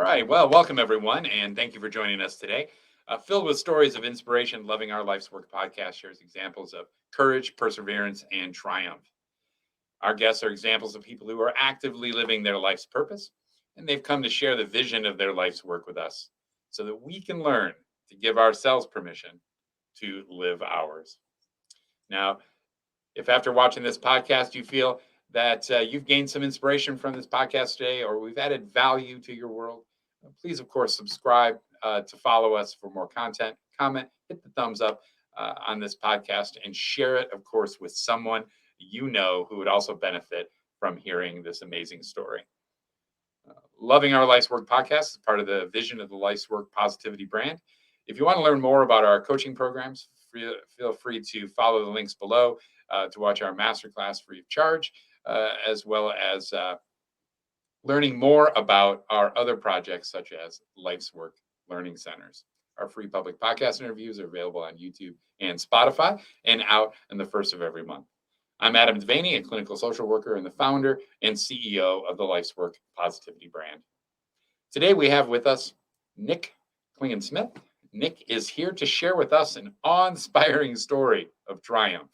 right. Well, welcome everyone, and thank you for joining us today. Filled with stories of inspiration, Loving Our Life's Work podcast shares examples of courage, perseverance, and triumph. Our guests are examples of people who are actively living their life's purpose, and they've come to share the vision of their life's work with us so that we can learn to give ourselves permission to live ours. Now, if after watching this podcast you feel that you've gained some inspiration from this podcast today or we've added value to your world, please, of course, subscribe to follow us for more content, comment, hit the thumbs up on this podcast, and share it, of course, with someone you know who would also benefit from hearing this amazing story. Loving Our Life's Work podcast is part of the vision of the Life's Work Positivity brand. If you want to learn more about our coaching programs, feel free to follow the links below to watch our masterclass free of charge, as well as learning more about our other projects, such as Life's Work Learning Centers. Our free public podcast interviews are available on YouTube and Spotify and out on the first of every month. I'm Adam Devaney, a clinical social worker and the founder and CEO of the Life's Work Positivity brand. Today we have with us Nick Klingensmith. Nick is here to share with us an awe-inspiring story of triumph.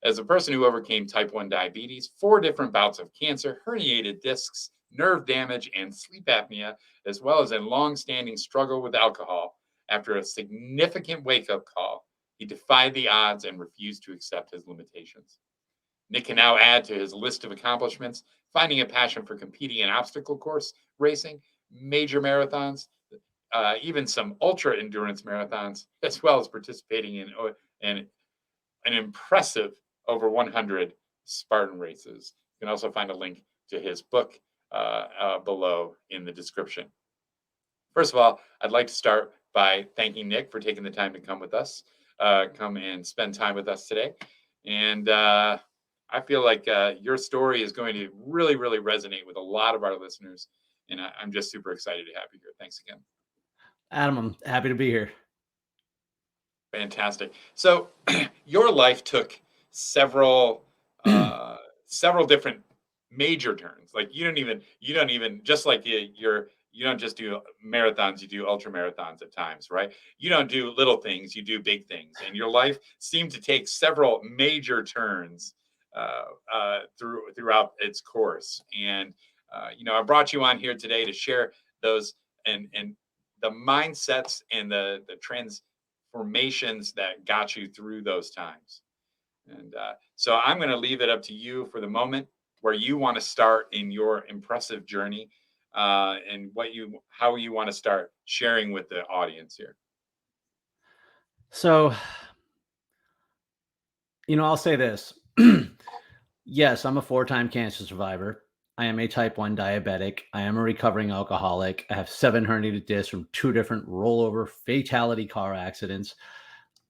As a person who overcame type 1 diabetes, 4 different bouts of cancer, herniated discs, nerve damage, and sleep apnea, as well as a long-standing struggle with alcohol, after a significant wake-up call, he defied the odds and refused to accept his limitations. Nick can now add to his list of accomplishments, finding a passion for competing in obstacle course racing, major marathons, even some ultra endurance marathons, as well as participating in an impressive over 100 Spartan Races. You can also find a link to his book below in the description. First of all, I'd like to start by thanking Nick for taking the time to come with us, come and spend time with us today. And I feel like your story is going to really, really resonate with a lot of our listeners. And I'm just super excited to have you here. Thanks again. Adam, I'm happy to be here. Fantastic. So your life took several different major turns. Like you don't even just like you don't just do marathons, you do ultra marathons at times, right? You don't do little things, you do big things. And your life seemed to take several major turns throughout its course. And I brought you on here today to share those and the mindsets and the transformations that got you through those times. And so I'm going to leave it up to you for the moment where you want to start in your impressive journey and how you want to start sharing with the audience here. So, I'll say this. Yes, I'm a 4-time cancer survivor. I am a type 1 diabetic. I am a recovering alcoholic. I have 7 herniated discs from 2 different rollover fatality car accidents.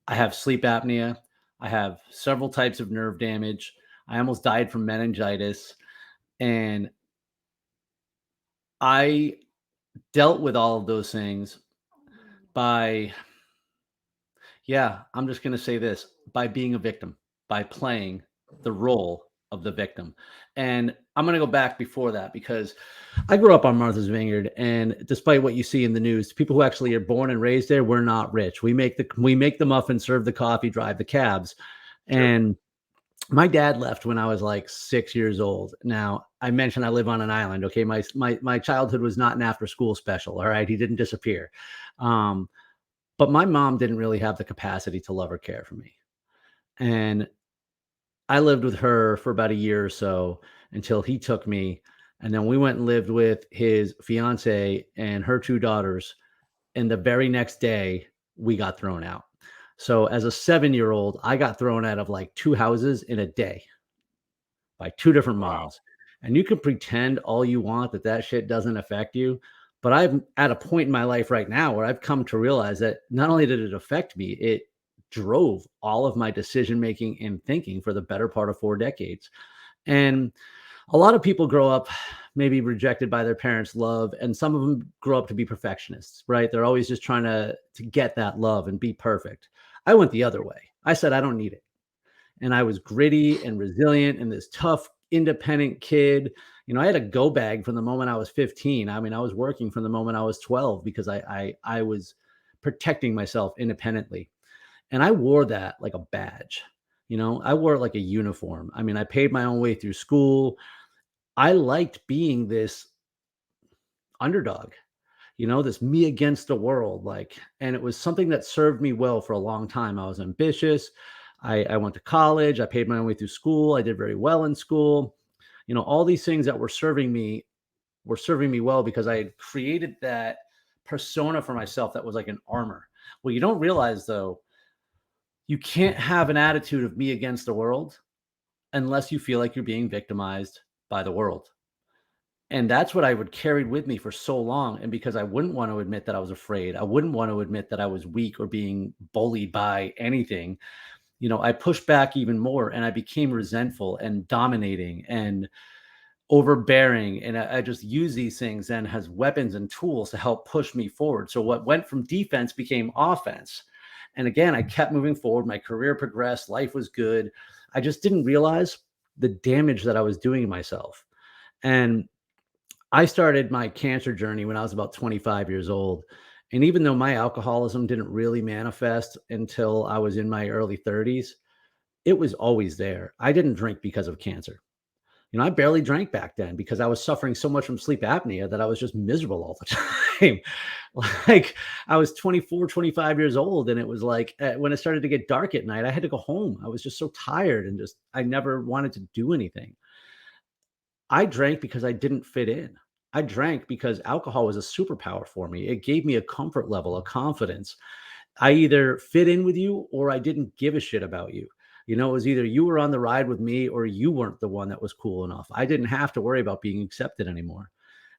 I have sleep apnea. I have several types of nerve damage. I almost died from meningitis. And I dealt with all of those things I'm just going to say this, by being a victim, by playing the role of the victim. And I'm going to go back before that because I grew up on Martha's Vineyard, and despite what you see in the news, people who actually are born and raised there, we're not rich. We make the muffins, serve the coffee, drive the cabs. Sure. And my dad left when I was like 6 years old. Now, I mentioned I live on an island. Okay. My childhood was not an after school special. All right. He didn't disappear. But my mom didn't really have the capacity to love or care for me. And I lived with her for about a year or so until he took me. And then we went and lived with his fiance and her 2 daughters. And the very next day, we got thrown out. So as a 7-year-old, I got thrown out of like 2 houses in a day by 2 different moms. Wow. And you can pretend all you want that shit doesn't affect you. But I'm at a point in my life right now where I've come to realize that not only did it affect me, it drove all of my decision-making and thinking for the better part of 4 decades. And a lot of people grow up maybe rejected by their parents' love, and some of them grow up to be perfectionists, right? They're always just trying to get that love and be perfect. I went the other way. I said, I don't need it. And I was gritty and resilient and this tough independent kid. I had a go bag from the moment I was 15. I mean, I was working from the moment I was 12 because I was protecting myself independently. And I wore that like a badge. I wore it like a uniform. I mean, I paid my own way through school. I liked being this underdog, this me against the world. And it was something that served me well for a long time. I was ambitious. I went to college. I paid my own way through school. I did very well in school. All these things that were serving me well because I had created that persona for myself that was like an armor. Well, you don't realize though, you can't have an attitude of me against the world unless you feel like you're being victimized by the world. And that's what I would carried with me for so long. And because I wouldn't want to admit that I was afraid, I wouldn't want to admit that I was weak or being bullied by anything, I pushed back even more and I became resentful and dominating and overbearing. And I just use these things then as weapons and tools to help push me forward. So what went from defense became offense. And again, I kept moving forward. My career progressed. Life was good. I just didn't realize the damage that I was doing to myself. And I started my cancer journey when I was about 25 years old. And even though my alcoholism didn't really manifest until I was in my early 30s, it was always there. I didn't drink because of cancer. I barely drank back then because I was suffering so much from sleep apnea that I was just miserable all the time. Like I was 24, 25 years old. And it was like when it started to get dark at night, I had to go home. I was just so tired and I never wanted to do anything. I drank because I didn't fit in. I drank because alcohol was a superpower for me. It gave me a comfort level, a confidence. I either fit in with you or I didn't give a shit about you. It was either you were on the ride with me or you weren't the one that was cool enough. I didn't have to worry about being accepted anymore.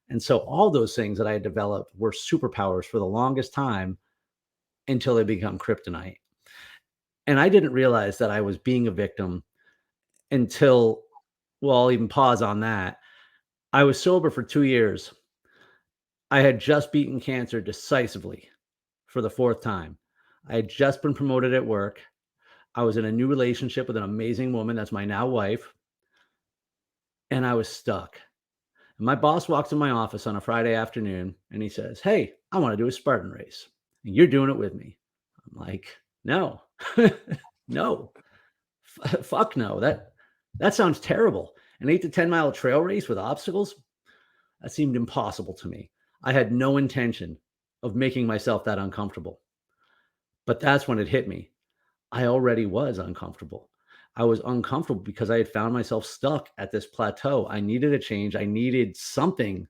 And so all those things that I had developed were superpowers for the longest time until they become kryptonite. And I didn't realize that I was being a victim until, well, I'll even pause on that. I was sober for 2 years. I had just beaten cancer decisively for the fourth time. I had just been promoted at work. I was in a new relationship with an amazing woman that's my now wife, and I was stuck. And my boss walks in my office on a Friday afternoon and he says, "Hey, I want to do a Spartan race. And you're doing it with me." I'm like, "No, no, fuck no. That sounds terrible. An 8 to 10 mile trail race with obstacles? That seemed impossible to me. I had no intention of making myself that uncomfortable. But that's when it hit me. I already was uncomfortable. I was uncomfortable because I had found myself stuck at this plateau. I needed a change. I needed something.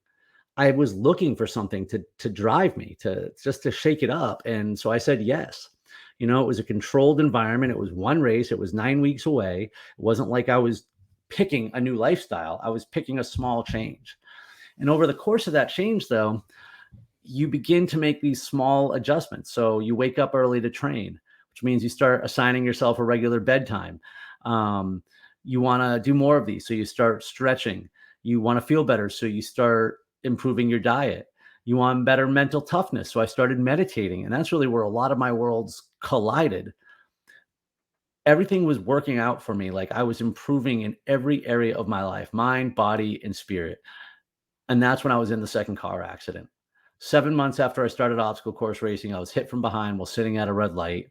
I was looking for something to drive me, to just to shake it up. And so I said yes. It was a controlled environment. It was one race. It was 9 weeks away. It wasn't like I was picking a new lifestyle. I was picking a small change. And over the course of that change, though, you begin to make these small adjustments. So you wake up early to train, which means you start assigning yourself a regular bedtime. You want to do more of these. So you start stretching. You want to feel better. So you start improving your diet. You want better mental toughness. So I started meditating. And that's really where a lot of my worlds collided. Everything was working out for me. Like I was improving in every area of my life, mind, body, and spirit. And that's when I was in the second car accident. 7 months after I started obstacle course racing, I was hit from behind while sitting at a red light.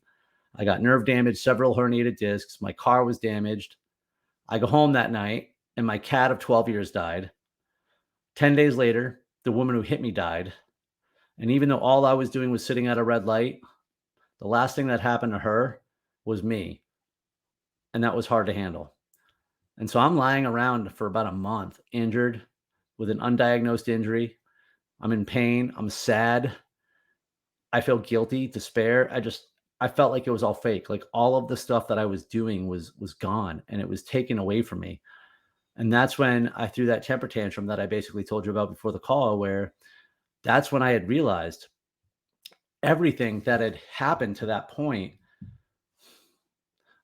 I got nerve damage, several herniated discs. My car was damaged. I go home that night and my cat of 12 years died. 10 days later, the woman who hit me died. And even though all I was doing was sitting at a red light, the last thing that happened to her was me. And that was hard to handle. And so I'm lying around for about a month, injured with an undiagnosed injury. I'm in pain. I'm sad. I feel guilty, despair. I felt like it was all fake. Like all of the stuff that I was doing was gone and it was taken away from me. And that's when I threw that temper tantrum that I basically told you about before the call, where that's when I had realized everything that had happened to that point.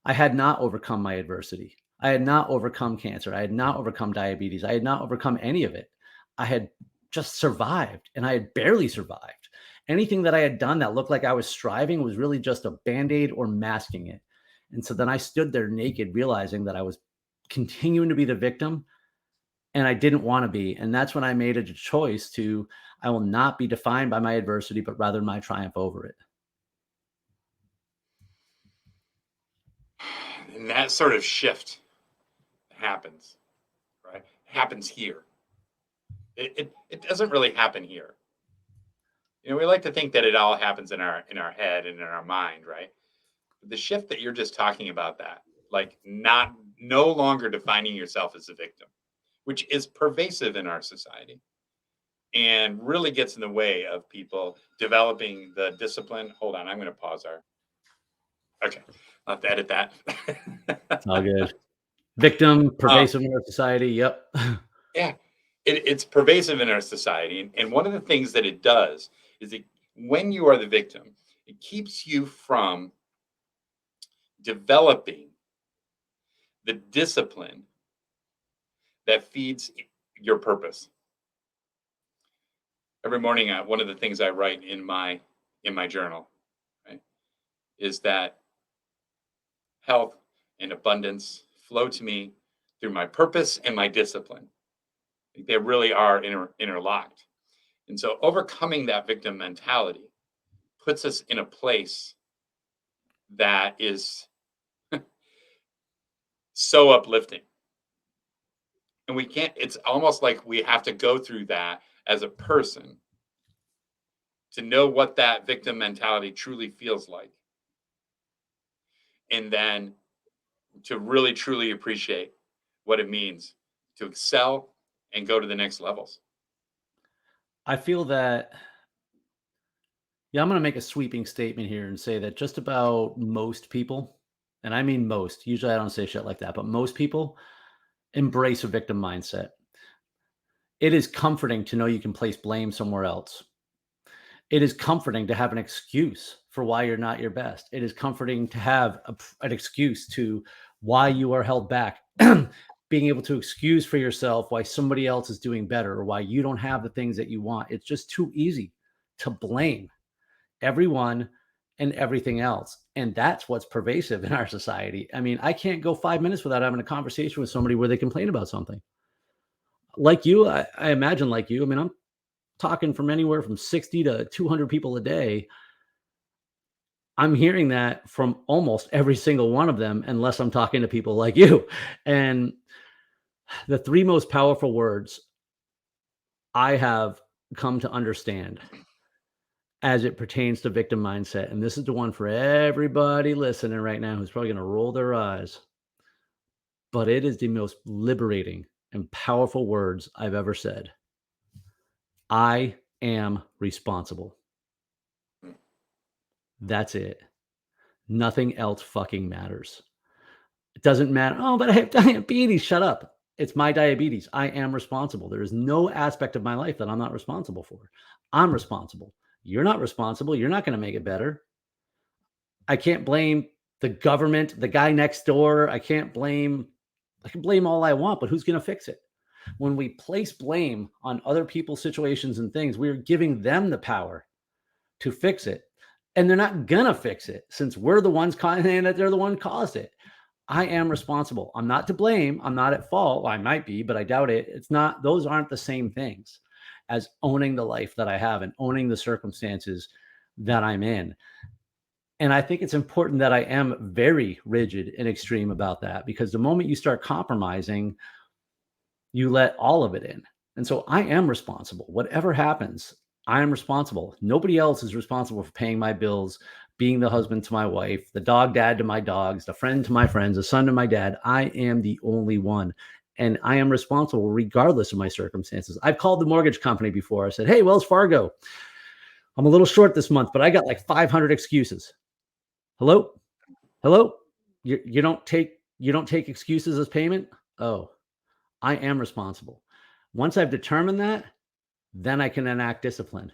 I had not overcome my adversity. I had not overcome cancer. I had not overcome diabetes. I had not overcome any of it. I had just survived, and I had barely survived. Anything that I had done that looked like I was striving was really just a Band-Aid or masking it. And so then I stood there naked, realizing that I was continuing to be the victim and I didn't want to be. And that's when I made a choice to, I will not be defined by my adversity, but rather my triumph over it. And that sort of shift happens, right? Happens here. It doesn't really happen here. We like to think that it all happens in our head and in our mind, right? But the shift that you're just talking about, that like not no longer defining yourself as a victim, which is pervasive in our society and really gets in the way of people developing the discipline. Hold on, I'm going to pause our. Okay, I'll have to edit that. It's all good. Victim, um, pervasive in our society. Yep. yeah, it's pervasive in our society, and one of the things that it does is when you are the victim, it keeps you from developing the discipline that feeds your purpose. Every morning, one of the things I write in my journal, right, is that health and abundance flow to me through my purpose and my discipline. They really are interlocked. And so overcoming that victim mentality puts us in a place that is so uplifting. And we can't, it's almost like we have to go through that as a person to know what that victim mentality truly feels like. And then to really truly appreciate what it means to excel and go to the next levels. I feel that, yeah, I'm going to make a sweeping statement here and say that just about most people, and I mean most, usually I don't say shit like that, but most people embrace a victim mindset. It is comforting to know you can place blame somewhere else. It is comforting to have an excuse for why you're not your best. It is comforting to have an excuse to why you are held back. Being able to excuse for yourself why somebody else is doing better or why you don't have the things that you want. It's just too easy to blame everyone and everything else. And that's what's pervasive in our society. I mean, I can't go 5 minutes without having a conversation with somebody where they complain about something. Like you, I imagine, like you, I mean, I'm talking from anywhere from 60 to 200 people a day. I'm hearing that from almost every single one of them, unless I'm talking to people like you. And the three most powerful words I have come to understand as it pertains to victim mindset, and this is the one for everybody listening right now who's probably going to roll their eyes, but it is the most liberating and powerful words I've ever said. I am responsible. That's it. Nothing else fucking matters. It doesn't matter. Oh, but I have diabetes. Shut up. It's my diabetes. I am responsible. There is no aspect of my life that I'm not responsible for. I'm responsible. You're not responsible. You're not going to make it better. I can't blame the government, the guy next door. I can blame all I want, but who's going to fix it? When we place blame on other people's situations and things, we're giving them the power to fix it. And they're not going to fix it since we're the ones saying that they're the one caused it. I am responsible. I'm not to blame. I'm not at fault. Well, I might be, but I doubt it. It's not, those aren't the same things as owning the life that I have and owning the circumstances that I'm in. And I think it's important that I am very rigid and extreme about that, because the moment you start compromising, you let all of it in. And so I am responsible. Whatever happens, I am responsible. Nobody else is responsible for paying my bills, being the husband to my wife, the dog dad to my dogs, the friend to my friends, the son to my dad. I am the only one. And I am responsible regardless of my circumstances. I've called the mortgage company before. I said, hey, Wells Fargo, I'm a little short this month, but I got like 500 excuses. Hello? Hello? You don't take excuses as payment? Oh, I am responsible. Once I've determined that, then I can enact discipline.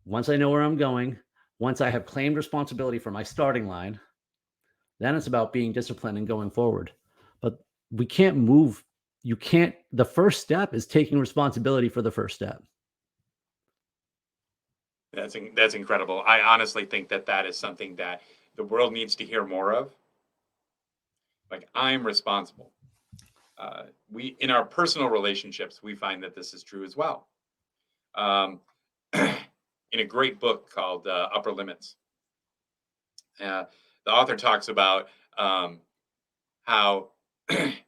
Once I know where I'm going, once I have claimed responsibility for my starting line, then it's about being disciplined and going forward. But we can't move. You can't. The first step is taking responsibility for the first step. That's incredible. I honestly think that is something that the world needs to hear more of. Like, I'm responsible. We in our personal relationships, we find that this is true as well. Um, in a great book called Upper Limits, uh, the author talks about how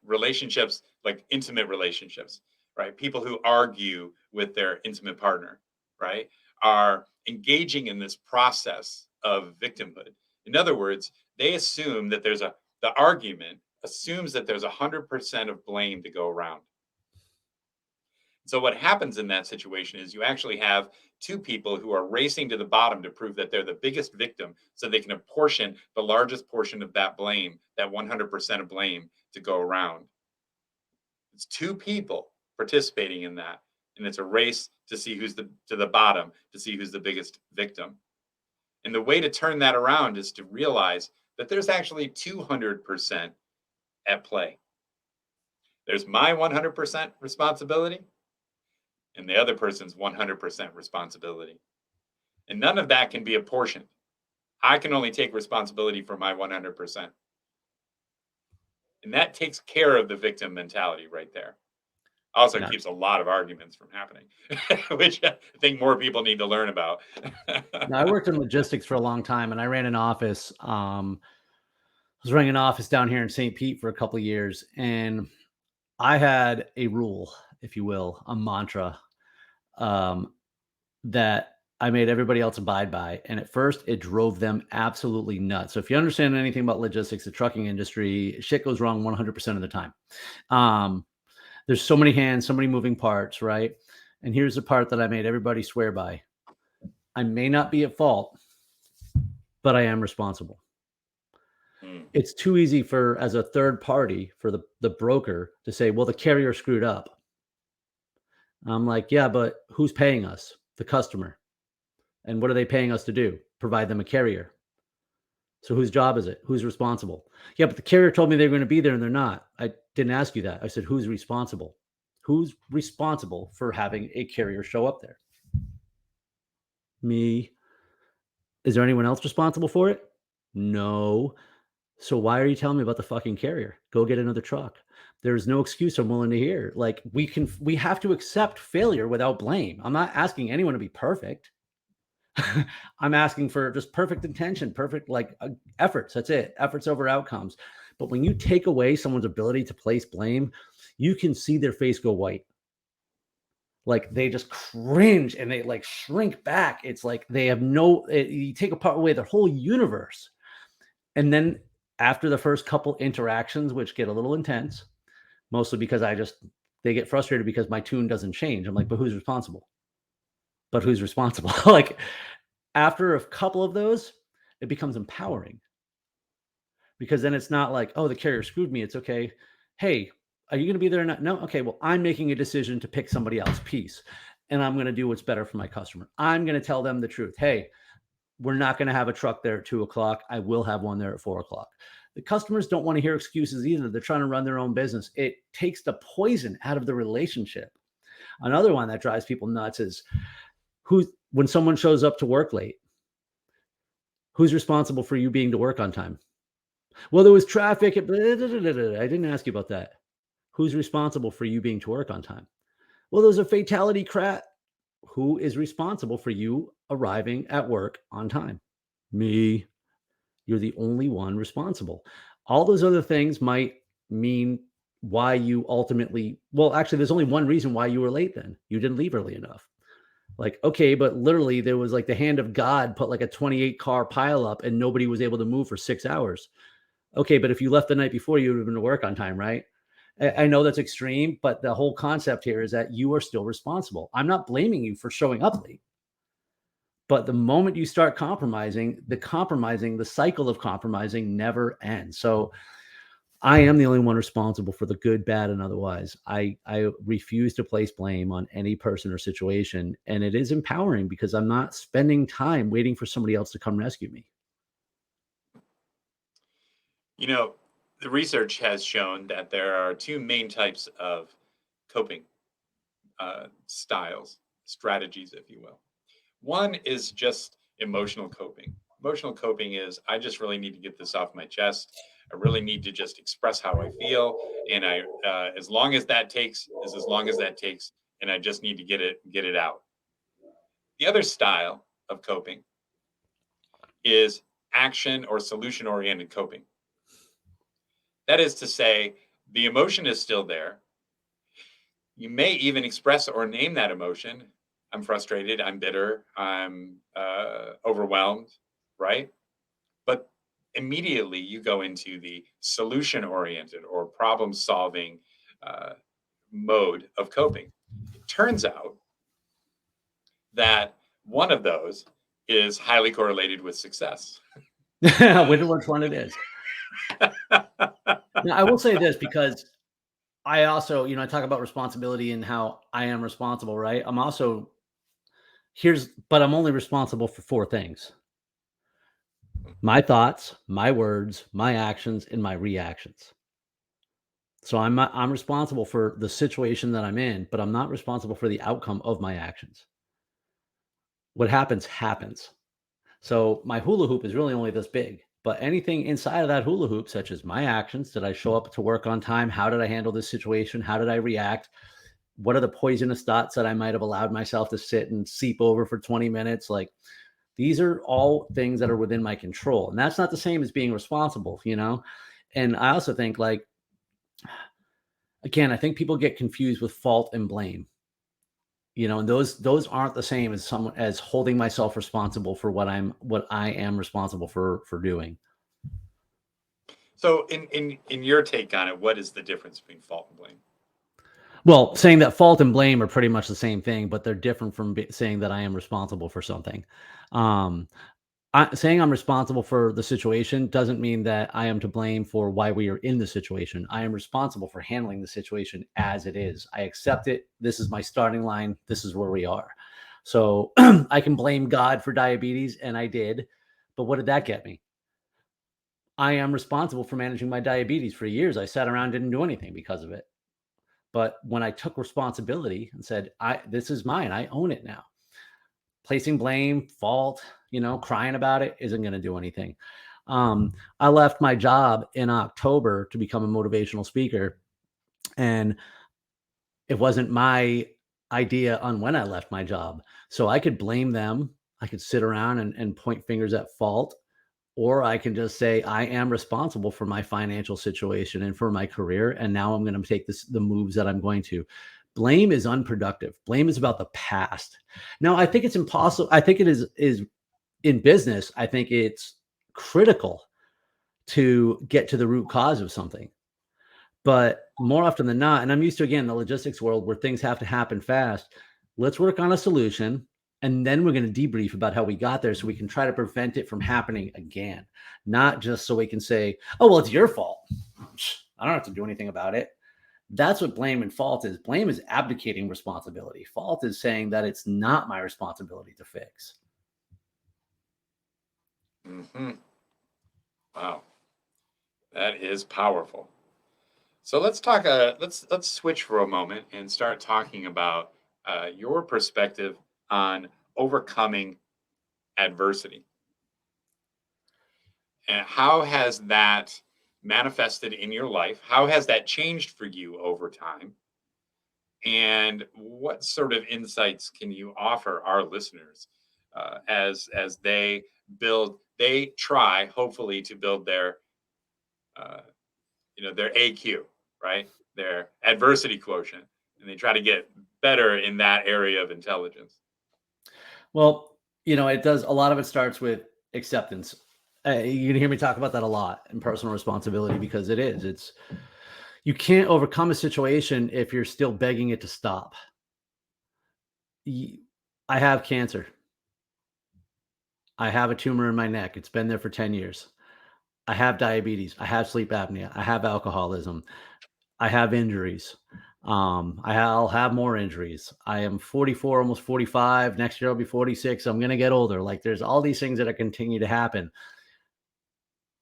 relationships, like intimate relationships, right? People who argue with their intimate partner, right, are engaging in this process of victimhood. In other words, they assume that the argument assumes that there's 100% of blame to go around. So what happens in that situation is you actually have two people who are racing to the bottom to prove that they're the biggest victim so they can apportion the largest portion of that blame, that 100% of blame to go around. It's two people participating in that, and it's a race to see who's to the bottom, to see who's the biggest victim. And the way to turn that around is to realize that there's actually 200% at play. There's my 100% responsibility and the other person's 100% responsibility. And none of that can be apportioned. I can only take responsibility for my 100%. And that takes care of the victim mentality right there. Also Yeah. keeps a lot of arguments from happening, which I think more people need to learn about. Now, I worked in logistics for a long time, and I ran an office. I was running an office down here in St. Pete for a couple of years, and I had a rule, if you will, a mantra, um, that I made everybody else abide by. And at first, it drove them absolutely nuts. So if you understand anything about logistics, the trucking industry, shit goes wrong 100% of the time. Um, there's so many hands, so many moving parts, right? And here's the part that I made everybody swear by. I may not be at fault, but I am responsible. Mm. It's too easy for, as a third party, for the broker to say, well, the carrier screwed up. I'm like, yeah, but who's paying us? The customer. And what are they paying us to do? Provide them a carrier. So whose job is it? Who's responsible? Yeah, but the carrier told me they're going to be there and they're not. I didn't ask you that. I said, who's responsible? Who's responsible for having a carrier show up there? Me. Is there anyone else responsible for it? No. So why are you telling me about the fucking carrier? Go get another truck. There's no excuse I'm willing to hear. Like we have to accept failure without blame. I'm not asking anyone to be perfect. I'm asking for just perfect intention, perfect efforts. That's it. Efforts over outcomes. But when you take away someone's ability to place blame, you can see their face go white. Like they just cringe and they like shrink back. It's like they have you take apart away their whole universe. And then after the first couple interactions, which get a little intense, mostly because they get frustrated because my tune doesn't change. I'm like, but who's responsible? But who's responsible? Like after a couple of those, it becomes empowering because then it's not like, oh, the carrier screwed me. It's okay. Hey, are you going to be there or not? No. Okay. Well, I'm making a decision to pick somebody else. Peace. And I'm going to do what's better for my customer. I'm going to tell them the truth. Hey, we're not going to have a truck there at 2:00. I will have one there at 4:00. The customers don't want to hear excuses either. They're trying to run their own business. It takes the poison out of the relationship. Another one that drives people nuts is when someone shows up to work late, who's responsible for you being to work on time? Well, there was traffic. I didn't ask you about that. Who's responsible for you being to work on time? Well, there's a fatality crash. Who is responsible for you arriving at work on time? Me. You're the only one responsible. All those other things might mean why you ultimately, well, actually, there's only one reason why you were late then. You didn't leave early enough. Like, okay, but literally there was like the hand of God put like a 28 car pile up and nobody was able to move for 6 hours. Okay, but if you left the night before, you would have been to work on time, right? I know that's extreme, but the whole concept here is that you are still responsible. I'm not blaming you for showing up late. But the moment you start compromising, the cycle of compromising never ends. So I am the only one responsible for the good, bad, and otherwise. I refuse to place blame on any person or situation. And it is empowering because I'm not spending time waiting for somebody else to come rescue me. You know, the research has shown that there are two main types of coping styles, strategies, if you will. One is just emotional coping. Emotional coping is I just really need to get this off my chest. I really need to just express how I feel, and I as long as that takes is as long as that takes, and I just need to get it out. The other style of coping is action or solution oriented coping. That is to say, the emotion is still there. You may even express or name that emotion. I'm frustrated, I'm bitter, I'm overwhelmed, right? But immediately you go into the solution oriented or problem solving uh, mode of coping. It turns out that one of those is highly correlated with success. Which one it is. Now, I will say this because I also, I talk about responsibility and how I am responsible, right? I'm also but I'm only responsible for four things: my thoughts, my words, my actions, and my reactions. So I'm responsible for the situation that I'm in, but I'm not responsible for the outcome of my actions. What happens happens. So my hula hoop is really only this big, but anything inside of that hula hoop, such as my actions, did I show up to work on time? How did I handle this situation? How did I react? What are the poisonous thoughts that I might have allowed myself to sit and seep over for 20 minutes? Like, these are all things that are within my control. And that's not the same as being responsible, And I also think, like, again, I think people get confused with fault and blame. And those aren't the same as someone as holding myself responsible for what I am responsible for doing. So, in your take on it, what is the difference between fault and blame? Well, saying that fault and blame are pretty much the same thing, but they're different from saying that I am responsible for something. Um, saying I'm responsible for the situation doesn't mean that I am to blame for why we are in the situation. I am responsible for handling the situation as it is. I accept it. This is my starting line. This is where we are. So I can blame God for diabetes, and I did. But what did that get me? I am responsible for managing my diabetes. For years, I sat around, didn't do anything because of it. But when I took responsibility and said, this is mine, I own it now. Placing blame, fault, crying about it isn't going to do anything. I left my job in October to become a motivational speaker, and it wasn't my idea on when I left my job. So I could blame them. I could sit around and point fingers at fault, or I can just say, I am responsible for my financial situation and for my career. And now I'm going to take the moves that I'm going to. Blame is unproductive. Blame is about the past. Now, I think it's impossible. I think it is in business. I think it's critical to get to the root cause of something. But more often than not, and I'm used to, again, the logistics world where things have to happen fast. Let's work on a solution. And then we're going to debrief about how we got there so we can try to prevent it from happening again. Not just so we can say, oh, well, it's your fault. I don't have to do anything about it. That's what blame and fault is. Blame is abdicating responsibility. Fault is saying that it's not my responsibility to fix. Mm-hmm. Wow, that is powerful. So let's talk. Let's switch for a moment and start talking about your perspective on overcoming adversity, and how has that manifested in your life? How has that changed for you over time? And what sort of insights can you offer our listeners as they try, hopefully, to build their uh, their AQ, right? Their adversity quotient, and they try to get better in that area of intelligence. Well, it does. A lot of it starts with acceptance. You can hear me talk about that a lot in personal responsibility because you can't overcome a situation if you're still begging it to stop. I have cancer. I have a tumor in my neck. It's been there for 10 years. I have diabetes. I have sleep apnea. I have alcoholism. I have injuries. I'll have more injuries. I am 44, almost 45. Next year I'll be 46. I'm going to get older. Like, there's all these things that are continue to happen.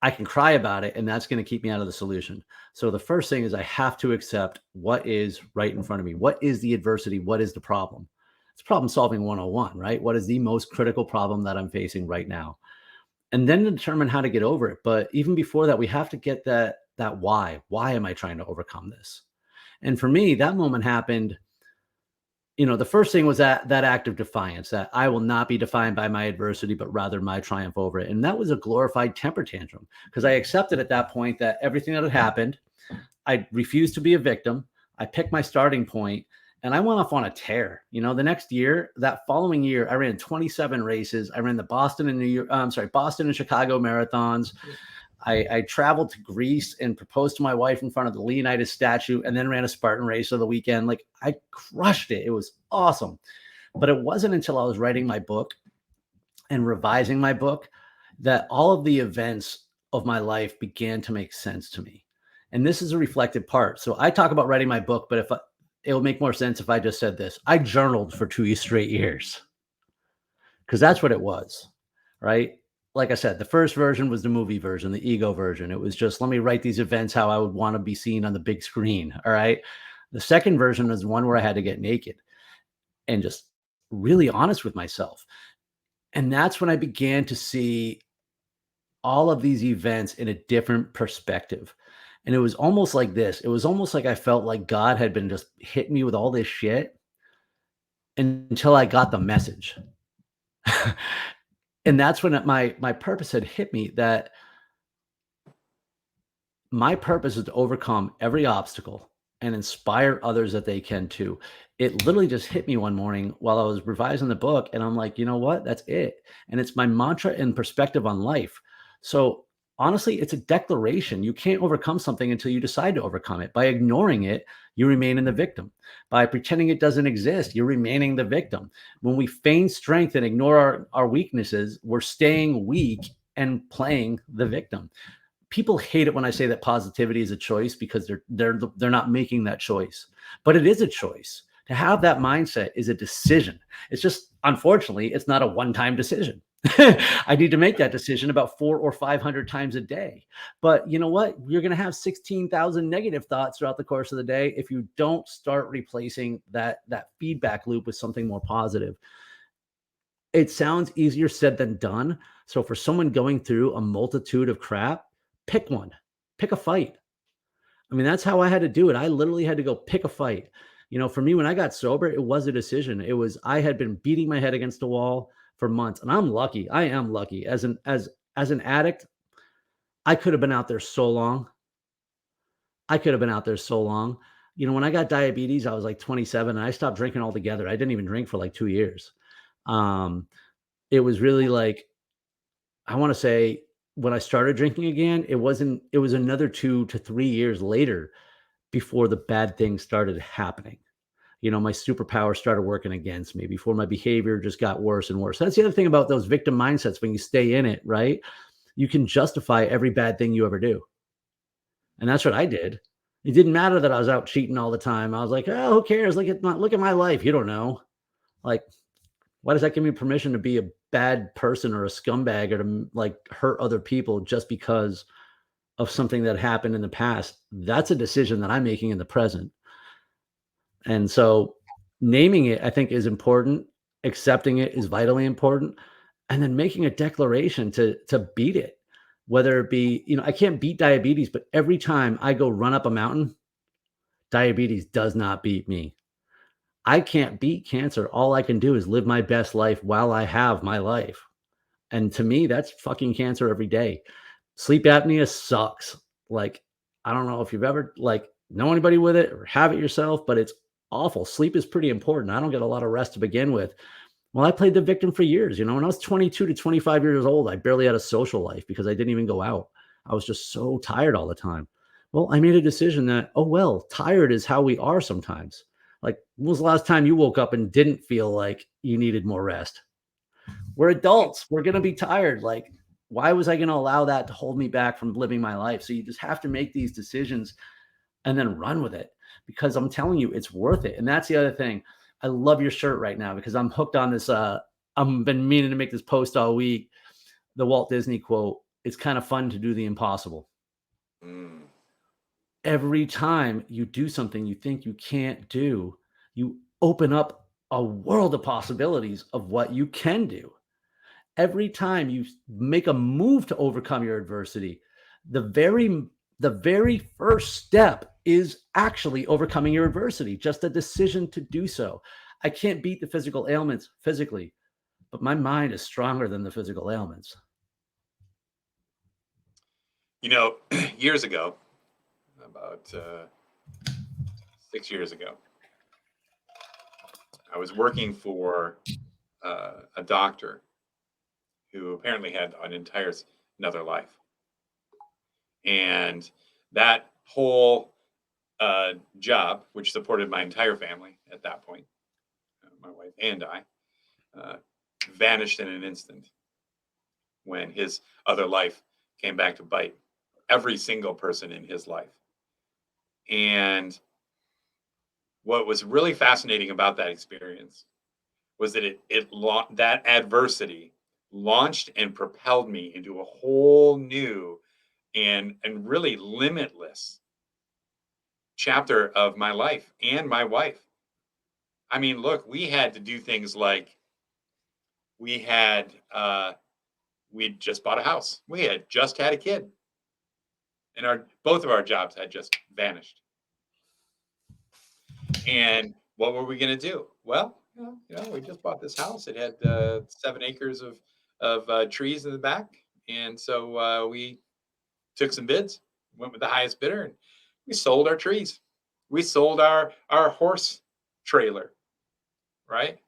I can cry about it, and that's going to keep me out of the solution. So the first thing is I have to accept what is right in front of me. What is the adversity? What is the problem? It's problem solving 101, right? What is the most critical problem that I'm facing right now? and then determine how to get over it. But even before that, we have to get that why. Why am I trying to overcome this? And for me, that moment happened. The first thing was that act of defiance, that I will not be defined by my adversity, but rather my triumph over it. And that was a glorified temper tantrum, because I accepted at that point that everything that had happened, I refused to be a victim. I picked my starting point, and I went off on a tear. The next year, that following year, I ran 27 races. I ran the Boston and Chicago marathons. I traveled to Greece and proposed to my wife in front of the Leonidas statue, and then ran a Spartan race of the weekend. Like, I crushed it. It was awesome. But it wasn't until I was writing my book and revising my book that all of the events of my life began to make sense to me. And this is a reflective part. So I talk about writing my book, but it will make more sense if I just said this. I journaled for 2 straight years, because that's what it was, right? Like I said, the first version was the movie version, the ego version. It was just, let me write these events how I would want to be seen on the big screen. All right. The second version is one where I had to get naked and just really honest with myself. And that's when I began to see all of these events in a different perspective. And it was almost like this. It was almost like I felt like God had been just hitting me with all this shit until I got the message. And that's when my purpose had hit me, that my purpose is to overcome every obstacle and inspire others that they can too. It literally just hit me one morning while I was revising the book, and I'm like, you know what? That's it. And it's my mantra and perspective on life. So honestly, it's a declaration. You can't overcome something until you decide to overcome it. By ignoring it, you remain in the victim. By pretending it doesn't exist, you're remaining the victim. When we feign strength and ignore our weaknesses, we're staying weak and playing the victim. People hate it when I say that positivity is a choice, because they're not making that choice. But it is a choice. To have that mindset is a decision. It's just, unfortunately, it's not a one-time decision. I need to make that decision about 400 or 500 times a day. But you know what? You're going to have 16,000 negative thoughts throughout the course of the day if you don't start replacing that feedback loop with something more positive. It sounds easier said than done. So for someone going through a multitude of crap, pick one, pick a fight. I mean, that's how I had to do it. I literally had to go pick a fight. For me, when I got sober, it was a decision. It was, I had been beating my head against the wall for months, and I'm lucky. I am lucky. As an addict, I could have been out there so long. I could have been out there so long. When I got diabetes, I was like 27, and I stopped drinking altogether. I didn't even drink for like 2 years. It was really like, I want to say, when I started drinking again, it was another 2 to 3 years later before the bad things started happening. My superpower started working against me, before my behavior just got worse and worse. That's the other thing about those victim mindsets. When you stay in it, right, you can justify every bad thing you ever do. And that's what I did. It didn't matter that I was out cheating all the time. I was like, oh, who cares? Look at my life. You don't know. Like, why does that give me permission to be a bad person or a scumbag, or to like hurt other people just because of something that happened in the past? That's a decision that I'm making in the present. And so naming it, I think, is important. Accepting it is vitally important. And then making a declaration to beat it, whether it be, I can't beat diabetes, but every time I go run up a mountain, diabetes does not beat me. I can't beat cancer. All I can do is live my best life while I have my life. And to me, that's fucking cancer every day. Sleep apnea sucks. Like, I don't know if you've ever know anybody with it or have it yourself, but it's awful. Sleep is pretty important. I don't get a lot of rest to begin with. Well, I played the victim for years. When I was 22 to 25 years old, I barely had a social life because I didn't even go out. I was just so tired all the time. Well, I made a decision that, oh, well, tired is how we are sometimes. Like, when was the last time you woke up and didn't feel like you needed more rest? We're adults. We're going to be tired. Like, why was I going to allow that to hold me back from living my life? So you just have to make these decisions and then run with it, because I'm telling you, it's worth it. And that's the other thing. I love your shirt right now, because I'm hooked on this. I've been meaning to make this post all week. The Walt Disney quote: "It's kind of fun to do the impossible." Mm. Every time you do something you think you can't do, you open up a world of possibilities of what you can do. Every time you make a move to overcome your adversity, the very first step is actually overcoming your adversity, just a decision to do so. I can't beat the physical ailments physically, but my mind is stronger than the physical ailments. You know, years ago, about 6 years ago, I was working for a doctor who apparently had an entire another life. And that whole job, which supported my entire family at that point, my wife and I, uh, vanished in an instant when his other life came back to bite every single person in his life. And what was really fascinating about that experience was that that adversity launched and propelled me into a whole new and really limitless chapter of my life and my wife. I mean, look, we had to do things like we had we'd just bought a house. We had just had a kid. And our both of our jobs had just vanished. And what were we going to do? Well, we just bought this house. It had 7 acres of trees in the back, and so we took some bids, went with the highest bidder, and we sold our trees. We sold our horse trailer, right?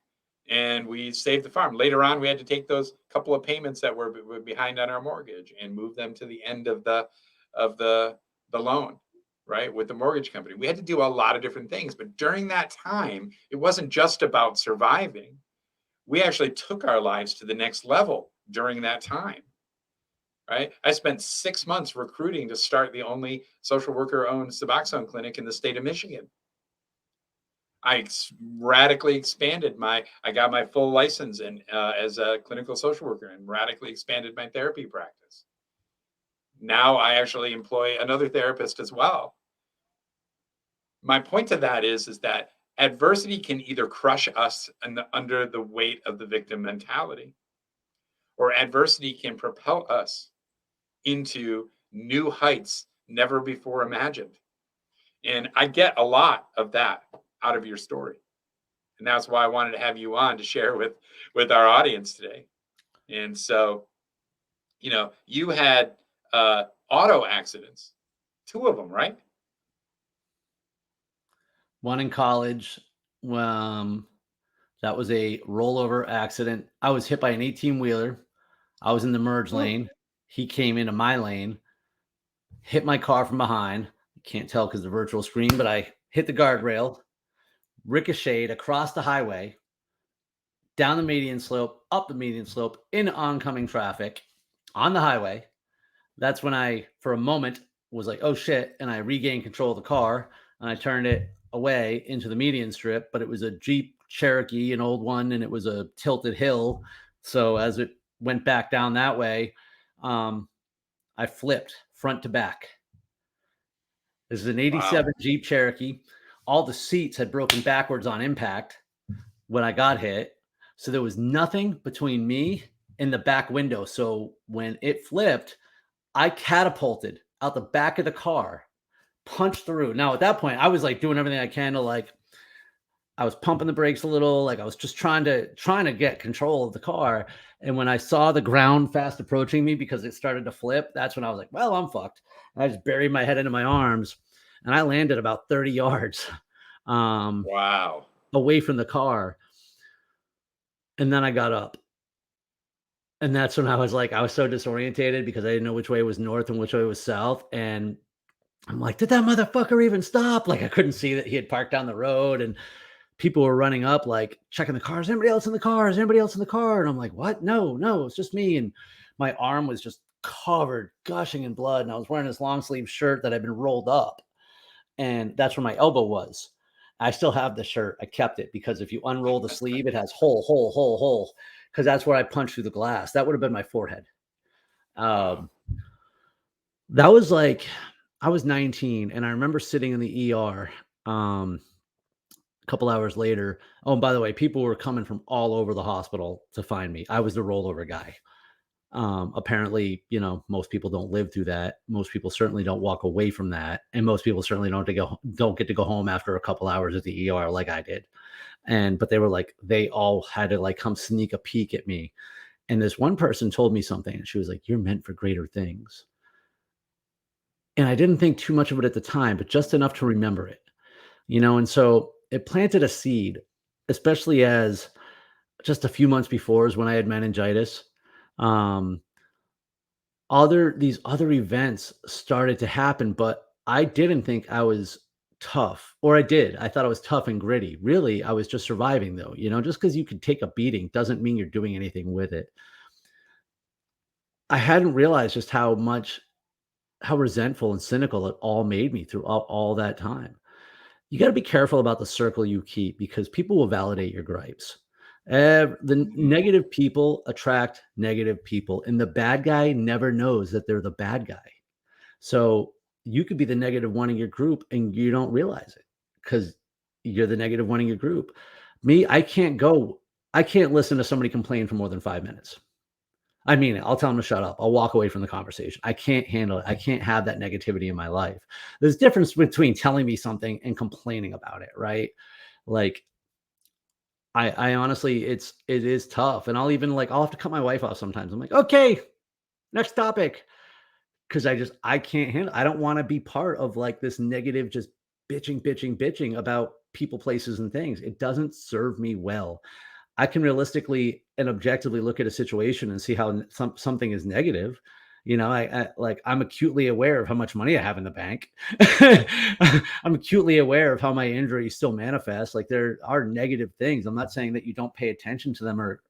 And we saved the farm. Later on, we had to take those couple of payments that were behind on our mortgage and move them to the end of the loan, right, with the mortgage company. We had to do a lot of different things, but during that time, it wasn't just about surviving. We actually took our lives to the next level during that time, right? I spent 6 months recruiting to start the only social worker-owned Suboxone clinic in the state of Michigan. Radically expanded I got my full license as a clinical social worker and radically expanded my therapy practice. Now I actually employ another therapist as well. My point to that is that adversity can either crush us under the weight of the victim mentality, or adversity can propel us into new heights never before imagined. And I get a lot of that out of your story. And that's why I wanted to have you on to share with our audience today. And so, you had auto accidents, two of them, right? One in college, um, that was a rollover accident. I was hit by an 18-wheeler. I was in the merge Ooh, lane. He came into my lane, hit my car from behind. You can't tell because the virtual screen, but I hit the guardrail, ricocheted across the highway, down the median slope, up the median slope, into oncoming traffic on the highway. That's when I, for a moment, was like, oh shit. And I regained control of the car and I turned it away into the median strip, but it was a Jeep Cherokee, an old one, and it was a tilted hill. So as it went back down that way, I flipped front to back. This is an wow. 87 Jeep Cherokee. All the seats had broken backwards on impact when I got hit. So there was nothing between me and the back window. So when it flipped, I catapulted out the back of the car, punched through. Now at that point, I was like doing everything I can to I was pumping the brakes a little, like I was just trying to get control of the car. And when I saw the ground fast approaching me because it started to flip, that's when I was like, well, I'm fucked. And I just buried my head into my arms and I landed about 30 yards um, Wow. away from the car. And then I got up. And that's when I was so disorientated because I didn't know which way was north and which way was south. And I'm like, did that motherfucker even stop? Like I couldn't see that he had parked down the road and people were running up, like checking the cars. Anybody else in the car? Is anybody else in the car? And I'm like, what? No, no, it's just me. And my arm was just covered, gushing in blood. And I was wearing this long sleeve shirt that had been rolled up. And that's where my elbow was. I still have the shirt. I kept it because if you unroll the sleeve, it has hole, hole, hole, hole. Because that's where I punched through the glass. That would have been my forehead. Wow. Um, that was like I was 19, and I remember sitting in the ER. Um, A couple hours later, oh, and by the way, people were coming from all over the hospital to find me. I was the rollover guy. Apparently, most people don't live through that. Most people certainly don't walk away from that, and most people certainly don't get to go home after a couple hours at the ER like I did. But they were like, they all had to like come sneak a peek at me. And this one person told me something, and she was like, "You're meant for greater things." And I didn't think too much of it at the time, but just enough to remember it. And so it planted a seed, especially as just a few months before is when I had meningitis. Um, these other events started to happen, but I didn't think I was tough, or I did. I thought I was tough and gritty. Really, I was just surviving though. Just because you can take a beating doesn't mean you're doing anything with it. I hadn't realized just how resentful and cynical it all made me throughout all that time. You got to be careful about the circle you keep because people will validate your gripes. The Mhm. negative people attract negative people, and the bad guy never knows that they're the bad guy. So you could be the negative one in your group and you don't realize it because you're the negative one in your group. Me, I can't listen to somebody complain for more than 5 minutes. I mean it. I'll tell them to shut up. I'll walk away from the conversation. I can't handle it. I can't have that negativity in my life. There's a difference between telling me something and complaining about it, right? Like I honestly, it is tough, and I'll have to cut my wife off sometimes. I'm like, okay, next topic, because I can't handle. I don't want to be part of like this negative, just bitching, bitching, bitching about people, places, and things. It doesn't serve me well. I can realistically and objectively look at a situation and see how something is negative. I'm acutely aware of how much money I have in the bank. I'm acutely aware of how my injury still manifests. Like there are negative things. I'm not saying that you don't pay attention to them or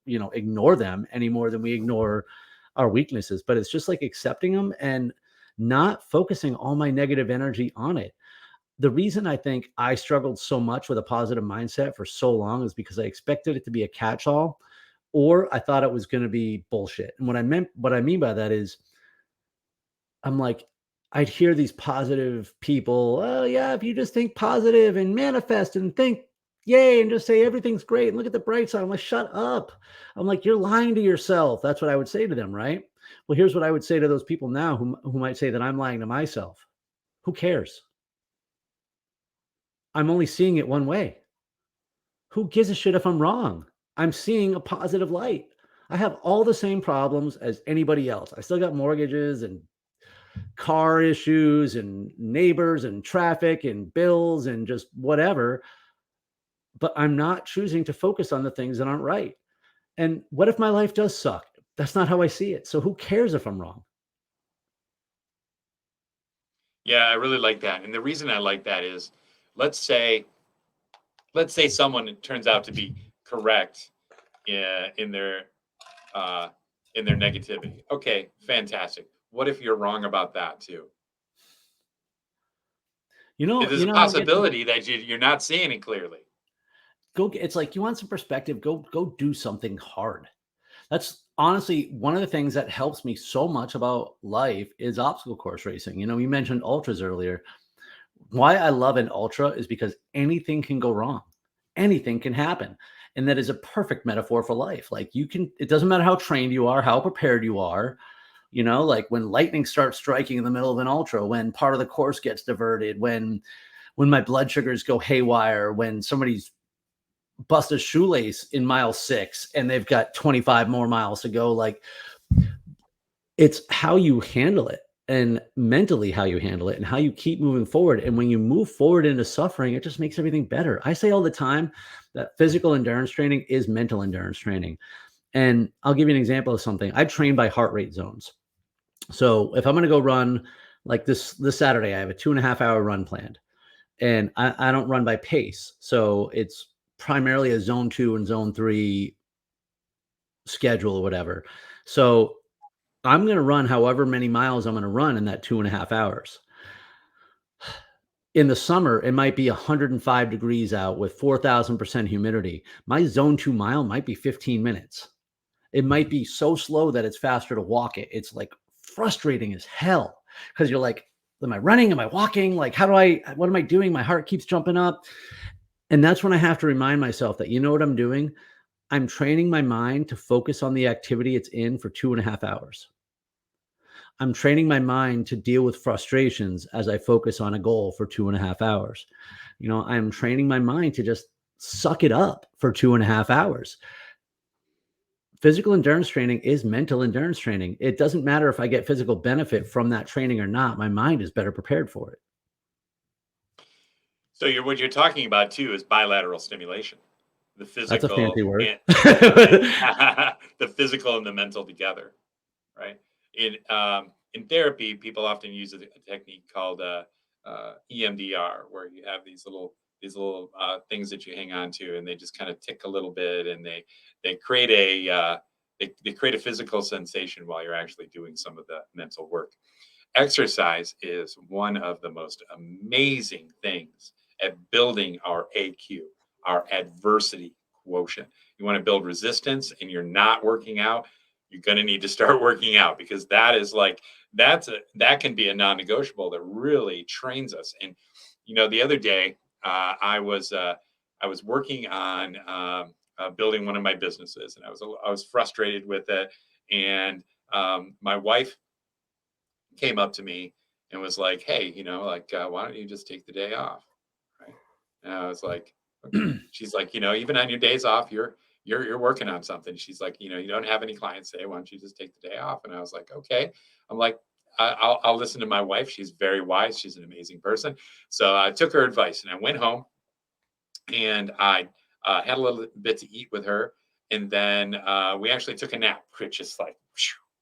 ignore them any more than we ignore our weaknesses, but it's just like accepting them and not focusing all my negative energy on it. The reason I think I struggled so much with a positive mindset for so long is because I expected it to be a catch-all, or I thought it was going to be bullshit. And what I mean by that is I'm like, I'd hear these positive people, oh yeah, if you just think positive and manifest and think yay and just say everything's great and look at the bright side. I'm like, shut up. I'm like, you're lying to yourself. That's what I would say to them, right? Well, here's what I would say to those people now who might say that I'm lying to myself. Who cares? I'm only seeing it one way. Who gives a shit if I'm wrong? I'm seeing a positive light. I have all the same problems as anybody else. I still got mortgages and car issues and neighbors and traffic and bills and just whatever, but I'm not choosing to focus on the things that aren't right. And what if my life does suck? That's not how I see it. So who cares if I'm wrong? Yeah, I really like that. And the reason I like that is, let's say, let's say someone turns out to be correct in their uh, in their negativity. Okay, fantastic. What if you're wrong about that too? There's a How I get possibility that you're not seeing it clearly. it's like you want some perspective, go do something hard. That's honestly one of the things that helps me so much about life is obstacle course racing. You mentioned ultras earlier. Why I love an ultra is because anything can go wrong. Anything can happen. And that is a perfect metaphor for life. Like it doesn't matter how trained you are, how prepared you are, like when lightning starts striking in the middle of an ultra, when part of the course gets diverted, when my blood sugars go haywire, when somebody's bust a shoelace in mile 6 and they've got 25 more miles to go. Like it's how you handle it and mentally how you handle it and how you keep moving forward. And when you move forward into suffering, it just makes everything better. I say all the time that physical endurance training is mental endurance training. And I'll give you an example of something. I train by heart rate zones. So if I'm going to go run like this Saturday, I have a 2.5 hour run planned, and I don't run by pace. So it's primarily a zone 2 and zone 3 schedule or whatever. So I'm going to run however many miles I'm going to run in that 2.5 hours. In the summer, it might be 105 degrees out with 4,000% humidity. My zone 2 mile might be 15 minutes. It might be so slow that it's faster to walk it. It's like frustrating as hell because you're like, am I running? Am I walking? Like, what am I doing? My heart keeps jumping up. And that's when I have to remind myself that, you know what I'm doing? I'm training my mind to focus on the activity it's in for 2.5 hours. I'm training my mind to deal with frustrations as I focus on a goal for 2.5 hours. I'm training my mind to just suck it up for 2.5 hours. Physical endurance training is mental endurance training. It doesn't matter if I get physical benefit from that training or not. My mind is better prepared for it. So what you're talking about too is bilateral stimulation, the That's a physical fancy word. and the physical and the mental together, right? In therapy, people often use a technique called EMDR, where you have these little things that you hang on to, and they just kind of tick a little bit, and they create they create a physical sensation while you're actually doing some of the mental work. Exercise is one of the most amazing things at building our AQ, our adversity quotient. You want to build resistance and you're not working out, you're going to need to start working out, because that can be a non-negotiable that really trains us. And the other day, I was working on building one of my businesses, and I was frustrated with it. And my wife came up to me and was like, "Hey, why don't you just take the day off?" Right? And I was like, "Okay." She's like, "Even on your days off, you're working on something." She's like, "You don't have any clients today. Why don't you just take the day off?" And I was like, "Okay." I'm like, I'll listen to my wife. She's very wise. She's an amazing person." So I took her advice and I went home and I had a little bit to eat with her, and then we actually took a nap, which is like,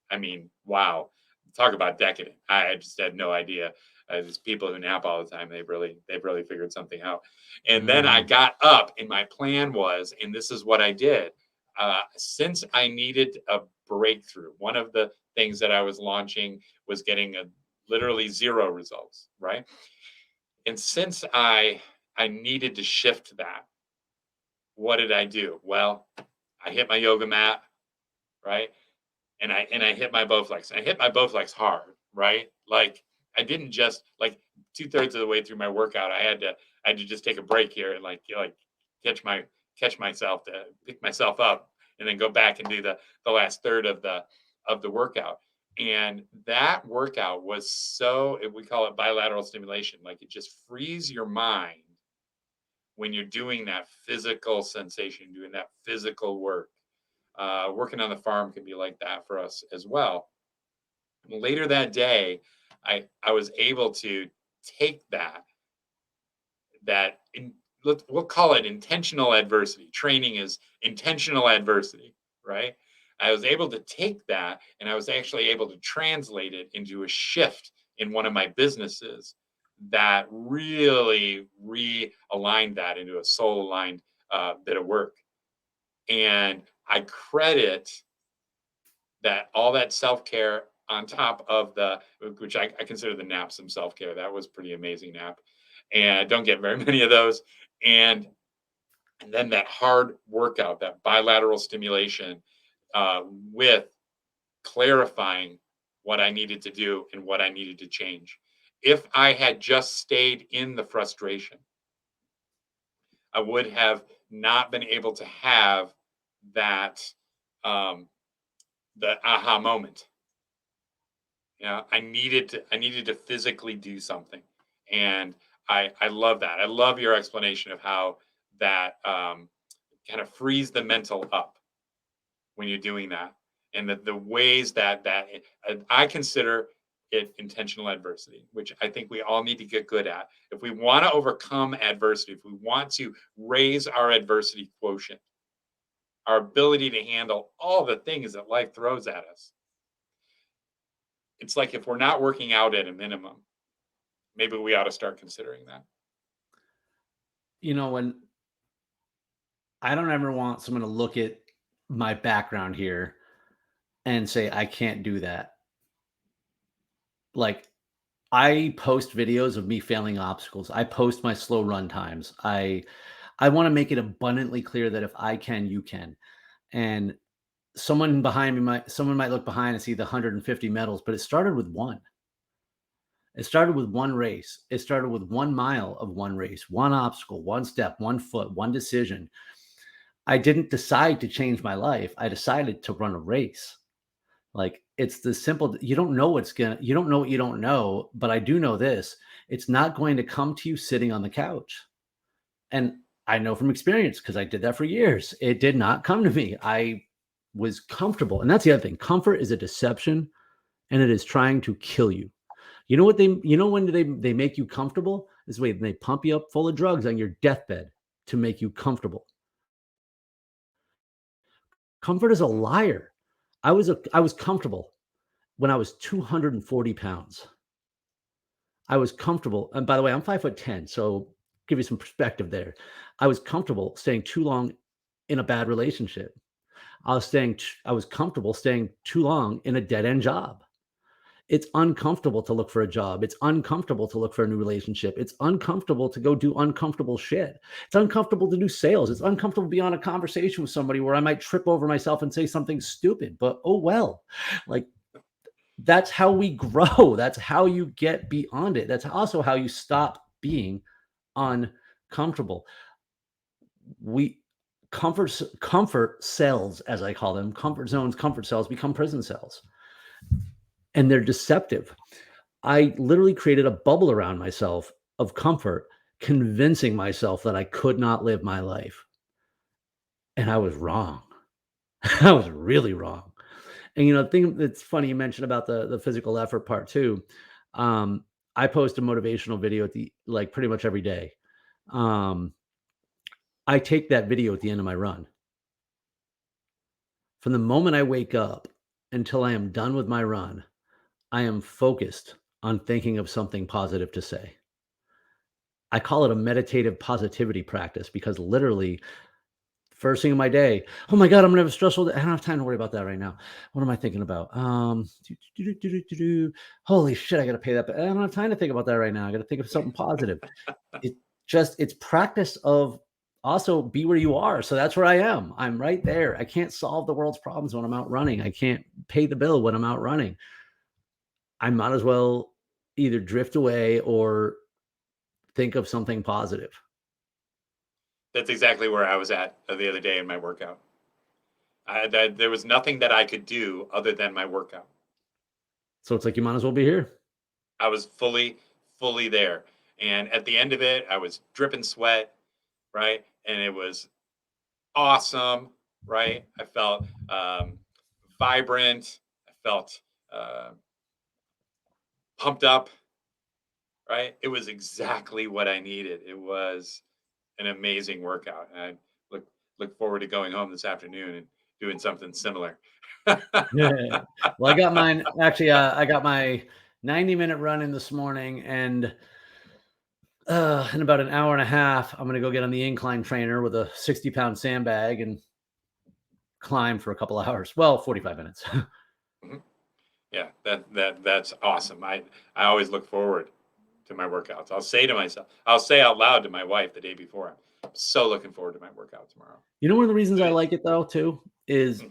I mean, wow, talk about decadent. I just had no idea. There's people who nap all the time. They've really figured something out. And then I Mm, got up, and my plan was, and this is what I did. Since I needed a breakthrough, one of the things that I was launching was getting literally zero results, right? And since I needed to shift that, what did I do? Well, I hit my yoga mat, right? And I hit my Bowflex. I hit my Bowflex hard, right? Like, I didn't just like 2/3 of the way through my workout. I had to just take a break here and like catch my catch myself to pick myself up and then go back and do the last third of the workout. And that workout was we call it bilateral stimulation. Like, it just frees your mind when you're doing that physical sensation, doing that physical work. Working on the farm can be like that for us as well. Later that day, I was able to take that in, we'll call it intentional adversity. Training is intentional adversity, right? I was able to take that and I was actually able to translate it into a shift in one of my businesses that really realigned that into a soul aligned bit of work. And I credit that all that self care on top of which I consider the nap some self care. That was pretty amazing nap, and I don't get very many of those. And and then that hard workout, that bilateral stimulation, with clarifying what I needed to do and what I needed to change. If I had just stayed in the frustration, I would have not been able to have that um, the aha moment. I needed to physically do something, and I love that. I love your explanation of how that kind of frees the mental up when you're doing that, and the ways that I consider it intentional adversity, which I think we all need to get good at. If we want to overcome adversity, if we want to raise our adversity quotient, our ability to handle all the things that life throws at us, it's like if we're not working out at a minimum, maybe we ought to start considering that. when I don't ever want someone to look at my background here and say, I can't do that. Like, I post videos of me failing obstacles. I post my slow run times. I want to make it abundantly clear that if I can, you can. And someone might look behind and see the 150 medals, but it started with one. It started with one race. It started with 1 mile of one race, one obstacle, one step, one foot, one decision. I didn't decide to change my life. I decided to run a race. Like, it's the simple, you don't know you don't know what you don't know, but I do know this. It's not going to come to you sitting on the couch. And I know from experience because I did that for years. It did not come to me. I was comfortable. And that's the other thing. Comfort is a deception, and it is trying to kill you. When they make you comfortable? This way, they pump you up full of drugs on your deathbed to make you comfortable. Comfort is a liar. I was comfortable when I was 240 pounds. I was comfortable. And by the way, I'm 5'10", so give you some perspective there. I was comfortable staying too long in a bad relationship. I was comfortable staying too long in a dead end job. It's uncomfortable to look for a job. It's uncomfortable to look for a new relationship. It's uncomfortable to go do uncomfortable shit. It's uncomfortable to do sales. It's uncomfortable to be on a conversation with somebody where I might trip over myself and say something stupid, but oh well. Like, that's how we grow. That's how you get beyond it. That's also how you stop being uncomfortable. Comfort cells, as I call them, comfort zones, comfort cells become prison cells. And they're deceptive. I literally created a bubble around myself of comfort, convincing myself that I could not live my life. And I was wrong. I was really wrong. And the thing that's funny, you mentioned about the physical effort part too. I post a motivational video pretty much every day. I take that video at the end of my run. From the moment I wake up until I am done with my run, I am focused on thinking of something positive to say. I call it a meditative positivity practice because literally, first thing of my day, oh my God, I'm gonna have a stressful day. I don't have time to worry about that right now. What am I thinking about? Holy shit, I gotta pay that. But I don't have time to think about that right now. I gotta think of something positive. It's practice of also be where you are. So that's where I am. I'm right there. I can't solve the world's problems when I'm out running. I can't pay the bill when I'm out running. I might as well either drift away or think of something positive. That's exactly where I was at the other day in my workout. There was nothing that I could do other than my workout. So it's like you might as well be here. I was fully there. And at the end of it, I was dripping sweat, right? And it was awesome, right? I felt vibrant. I felt pumped up, right? It was exactly what I needed. It was an amazing workout. And I look forward to going home this afternoon and doing something similar. Yeah. Well, I got mine. Actually, I got my 90-minute run in this morning, and in about an hour and a half, I'm going to go get on the incline trainer with a 60-pound sandbag and climb for a couple of hours. Well, 45 minutes. Mhm. Yeah, that's awesome. I always look forward to my workouts. I'll say out loud to my wife the day before, I'm so looking forward to my workout tomorrow. One of the reasons I like it though too is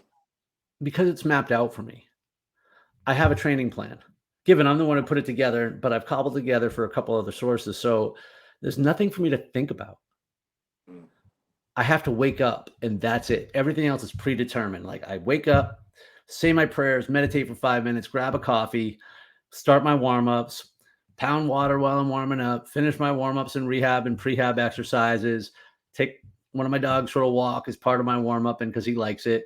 because it's mapped out for me. I have a training plan. Given I'm the one who put it together, but I've cobbled together for a couple other sources. So there's nothing for me to think about. Mm. I have to wake up and that's it. Everything else is predetermined. Like, I wake up, say my prayers, meditate for 5 minutes, grab a coffee, start my warm-ups, pound water while I'm warming up, finish my warm-ups and rehab and prehab exercises, take one of my dogs for a walk as part of my warm-up and because he likes it.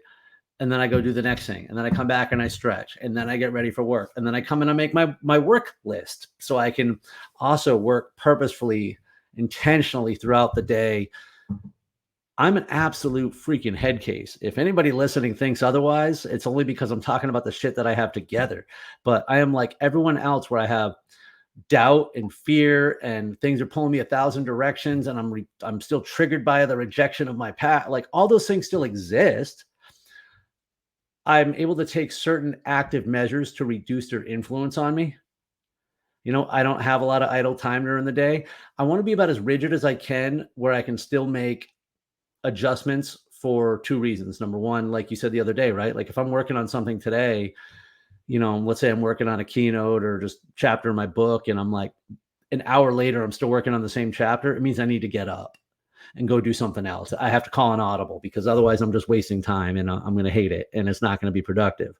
And then I go do the next thing. And then I come back and I stretch. And then I get ready for work. And then I come and I make my work list so I can also work purposefully, intentionally throughout the day. I'm an absolute freaking head case. If anybody listening thinks otherwise, it's only because I'm talking about the shit that I have together. But I am like everyone else where I have doubt and fear and things are pulling me 1,000 directions and I'm still triggered by the rejection of my past. Like, all those things still exist. I'm able to take certain active measures to reduce their influence on me. I don't have a lot of idle time during the day. I want to be about as rigid as I can where I can still make adjustments for two reasons. Number one, like you said the other day, right? Like, if I'm working on something today let's say I'm working on a keynote or just chapter in my book, and I'm like, an hour later, I'm still working on the same chapter. It means I need to get up and go do something else. I have to call an audible, because otherwise I'm just wasting time, and I'm going to hate it, and it's not going to be productive.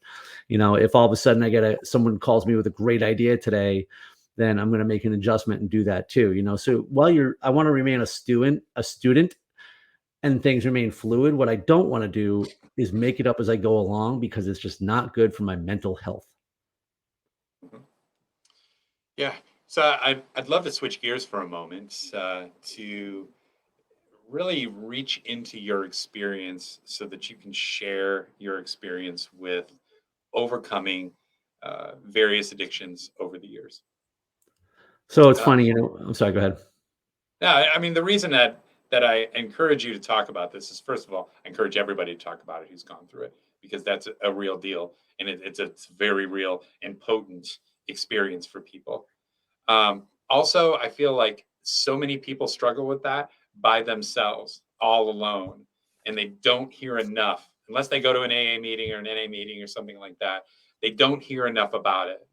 If all of a sudden someone calls me with a great idea today, then I'm going to make an adjustment and do that too. So I want to remain a student, and things remain fluid. What I don't want to do is make it up as I go along, because it's just not good for my mental health. Mhm. Yeah. So I'd love to switch gears for a moment to really reach into your experience so that you can share your experience with overcoming various addictions over the years. So it's Uh, funny, I'm sorry, go ahead. yeah, I mean, the reason that I encourage you to talk about this is, first of all, I encourage everybody to talk about it who's gone through it, because that's a real deal, and it's very real and potent experience for people. Also, I feel like so many people struggle with that by themselves, all alone, and they don't hear enough unless they go to an AA meeting or an NA meeting or something like that. They don't hear enough about it,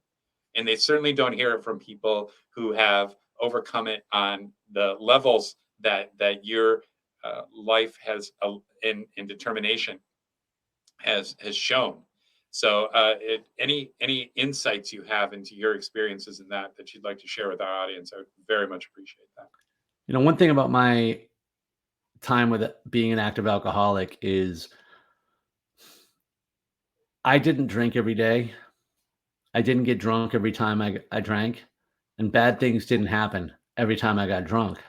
and they certainly don't hear it from people who have overcome it on the levels that your life has in determination has shown. So, any insights you have into your experiences in that you'd like to share with our audience, I would very much appreciate that. One thing about my time with being an active alcoholic is I didn't drink every day. I didn't get drunk every time I drank, and bad things didn't happen every time I got drunk.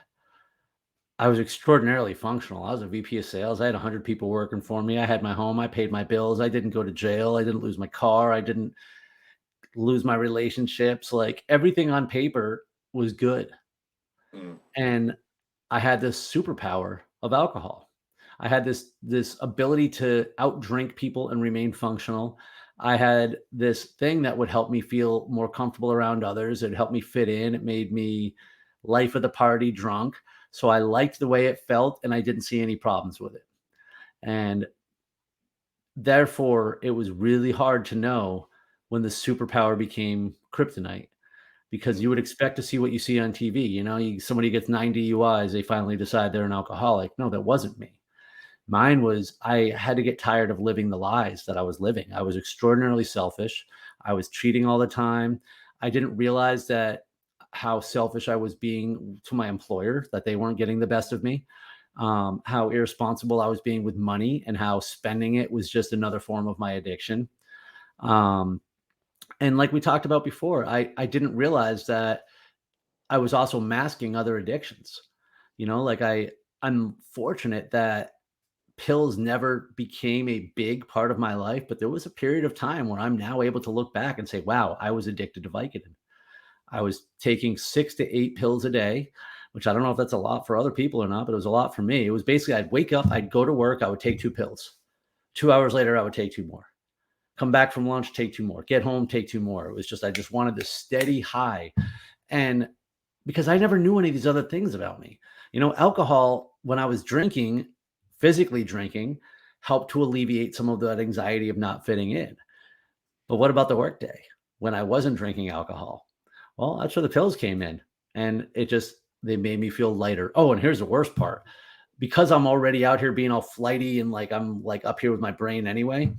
I was extraordinarily functional. I was a VP of sales. I had 100 people working for me. I had my home. I paid my bills. I didn't go to jail. I didn't lose my car. I didn't lose my relationships. Like, everything on paper was good. Mm, And I had this superpower of alcohol. I had this ability to outdrink people and remain functional. I had this thing that would help me feel more comfortable around others. It helped me fit in. It made me life of the party drunk. So I liked the way it felt, and I didn't see any problems with it. And therefore, it was really hard to know when the superpower became kryptonite, because mm, you would expect to see what you see on TV. Somebody gets 9 DUIs, they finally decide they're an alcoholic. No, that wasn't me. Mine was, I had to get tired of living the lies that I was living. I was extraordinarily selfish. I was cheating all the time. I didn't realize that how selfish I was being to my employer, that they weren't getting the best of me. How irresponsible I was being with money, and how spending it was just another form of my addiction. Um, and like we talked about before, I didn't realize that I was also masking other addictions. Like, I'm fortunate that pills never became a big part of my life, but there was a period of time where I'm now able to look back and say, wow, I was addicted to Vicodin. I was taking 6 to 8 pills a day, which I don't know if that's a lot for other people or not, but it was a lot for me. It was basically, I'd wake up, I'd go to work, I would take 2 pills. 2 hours later, I would take 2 more. Come back from lunch, take 2 more. Get home, take 2 more. It was just, I just wanted this steady high. And because I never knew any of these other things about me. Alcohol, when I was drinking, physically drinking, helped to alleviate some of that anxiety of not fitting in. But what about the workday when I wasn't drinking alcohol? Well, that's where the pills came in, and they made me feel lighter. Oh, and here's the worst part. Because I'm already out here being all flighty, and like I'm like up here with my brain anyway,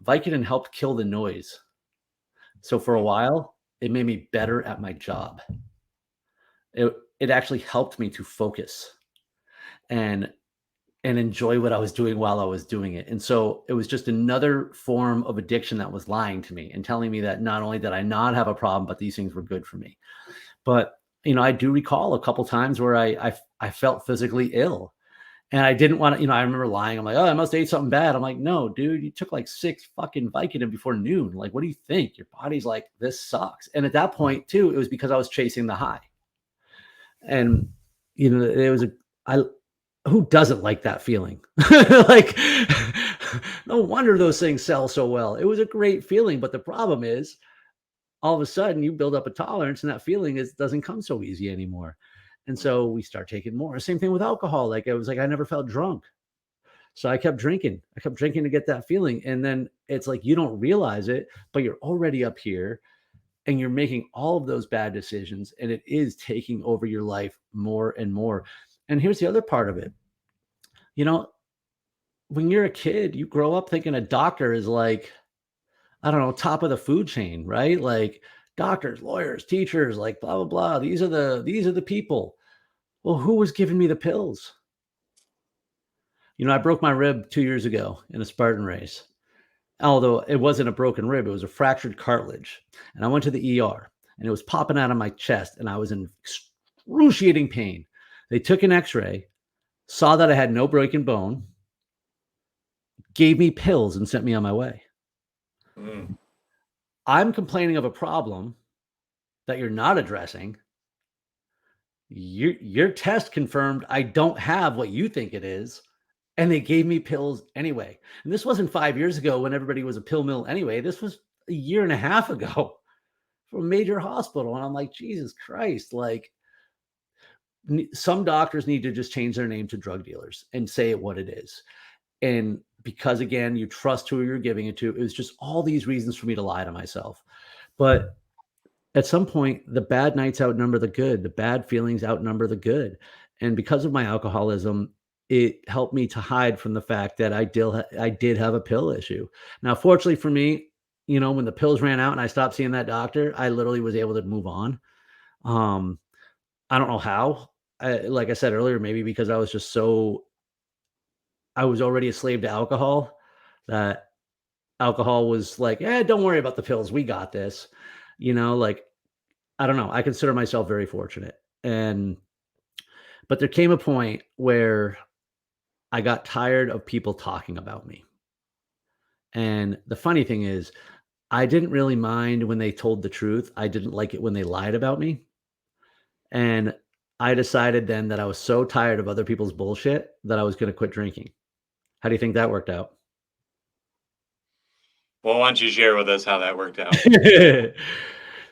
Vicodin helped kill the noise. So for a mm, while, it made me better at my job. It actually helped me to focus and enjoy what I was doing while I was doing it. And so it was just another form of addiction that was lying to me and telling me that not only did I not have a problem, but these things were good for me. But I do recall a couple times where I felt physically ill, and I didn't want to. I remember lying. I'm like, oh, I must have ate something bad. I'm like, no, dude, you took like 6 fucking Vicodin before noon. Like, what do you think? Your body's like, this sucks. And at that point too, it was because I was chasing the high. And it was I who doesn't like that feeling? Like, no wonder those things sell so well. It was a great feeling, but the problem is, all of a sudden you build up a tolerance, and that feeling doesn't come so easy anymore. And mm, so we start taking more. Same thing with alcohol. Like, it was like I never felt drunk. So I kept drinking. I kept drinking to get that feeling. And then it's like you don't realize it, but you're already up here and you're making all of those bad decisions. And it is taking over your life more and more. And here's the other part of it. You know, when you're a kid, you grow up thinking a doctor is like, I don't know, top of the food chain, right? Like doctors, lawyers, teachers, like blah, blah, blah. These are the people. Well, who was giving me the pills? I broke my rib 2 years ago in a Spartan race. Although it wasn't a broken rib, it was a fractured cartilage. And I went to the ER and it was popping out of my chest and I was in excruciating pain. They took an x-ray, saw that I had no broken bone, gave me pills and sent me on my way. Mm. I'm complaining of a problem that you're not addressing. Your test confirmed I don't have what you think it is. And they gave me pills anyway. And this wasn't 5 years ago when everybody was a pill mill anyway. This was a year and a half ago from a major hospital. And I'm like, Jesus Christ, like some doctors need to just change their name to drug dealers and say it what it is. And because again, you trust who you're giving it to, it was just all these reasons for me to lie to myself. But at some point, the bad nights outnumber the good. The bad feelings outnumber the good. And because of my alcoholism, it helped me to hide from the fact that I did have a pill issue. Now, fortunately for me, when the pills ran out and I stopped seeing that doctor, I literally was able to move on. I don't know how. Like I said earlier, maybe because I was already a slave to alcohol, that alcohol was like, don't worry about the pills. We got this. Like, I don't know. I consider myself very fortunate. But there came a point where I got tired of people talking about me. And the funny thing is, I didn't really mind when they told the truth. I didn't like it when they lied about me. And I decided then that I was so tired of other people's bullshit that I was going to quit drinking. How do you think that worked out? Well, why don't you share with us how that worked out?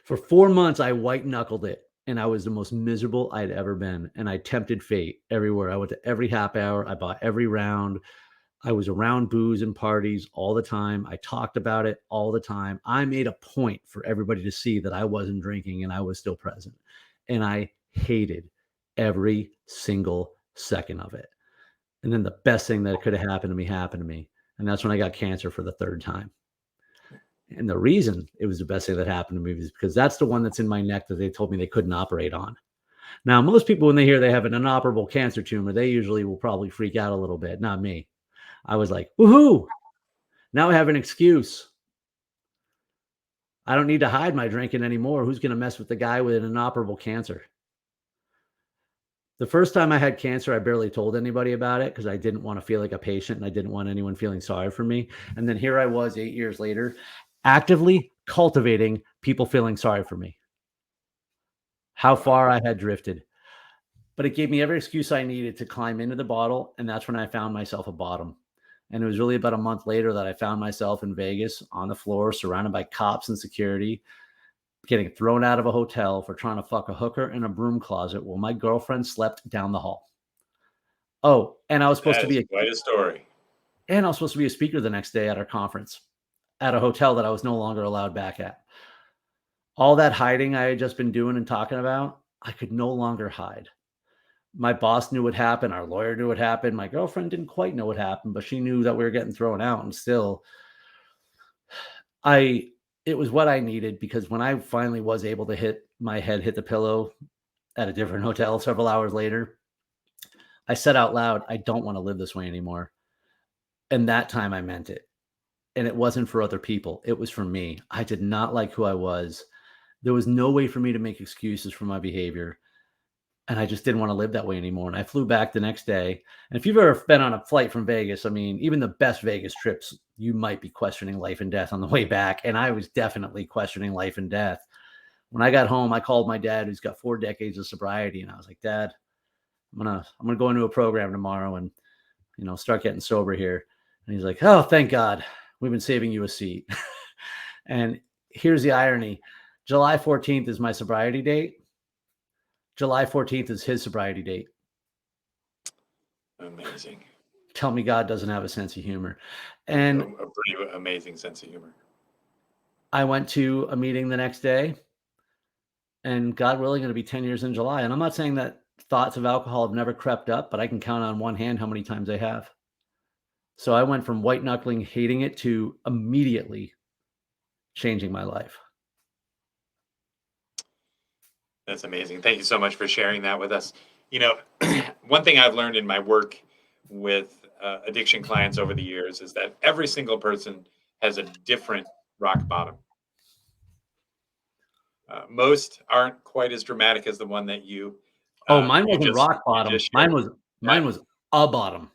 For 4 months, I white knuckled it. And I was the most miserable I'd ever been. And I tempted fate everywhere. I went to every happy hour. I bought every round. I was around booze and parties all the time. I talked about it all the time. I made a point for everybody to see that I wasn't drinking and I was still present. And I hated every single second of it. And then the best thing that could have happened to me. And that's when I got cancer for the third time. And the reason it was the best thing that happened to me is because that's the one that's in my neck that they told me they couldn't operate on. Now, most people, when they hear they have an inoperable cancer tumor, they usually will probably freak out a little bit. Not me. I was like, woohoo, now I have an excuse. I don't need to hide my drinking anymore. Who's going to mess with the guy with an inoperable cancer? The first time I had cancer, I barely told anybody about it because I didn't want to feel like a patient and I didn't want anyone feeling sorry for me. And then here I was 8 years later, actively cultivating people feeling sorry for me. How far I had drifted. But it gave me every excuse I needed to climb into the bottle. And that's when I found myself a bottom. And it was really about a month later that I found myself in Vegas on the floor, surrounded by cops and security, getting thrown out of a hotel for trying to fuck a hooker in a broom closet while my girlfriend slept down the hall. Oh, and I was supposed to be quite a story. And I was supposed to be a speaker the next day at our conference at a hotel that I was no longer allowed back at. All that hiding I had just been doing and talking about, I could no longer hide. My boss knew what happened. Our lawyer knew what happened. My girlfriend didn't quite know what happened, but she knew that we were getting thrown out. And still, it was what I needed, because when I finally was able to hit the pillow at a different hotel several hours later, I said out loud, I don't want to live this way anymore. And that time I meant it. And it wasn't for other people. It was for me. I did not like who I was. There was no way for me to make excuses for my behavior. And I just didn't want to live that way anymore. And I flew back the next day. And if you've ever been on a flight from Vegas, I mean, even the best Vegas trips, you might be questioning life and death on the way back. And I was definitely questioning life and death. When I got home, I called my dad, who's got 4 decades of sobriety. And I was like, Dad, I'm gonna go into a program tomorrow and, start getting sober here. And he's like, oh, thank God. We've been saving you a seat. And here's the irony. July 14th is my sobriety date. July 14th is his sobriety date. Amazing. tell me God doesn't have a sense of humor. And A pretty amazing sense of humor. I went to a meeting the next day, and God willing, it'll be 10 years in July. And I'm not saying that thoughts of alcohol have never crept up, but I can count on one hand how many times they have. So I went from white knuckling, hating it, to immediately changing my life. That's amazing. Thank you so much for sharing that with us. You know, one thing I've learned in my work with addiction clients over the years is that every single person has a different rock bottom. Most aren't quite as dramatic as the one that Oh, mine you wasn't just rock bottom. shared. Mine was a bottom.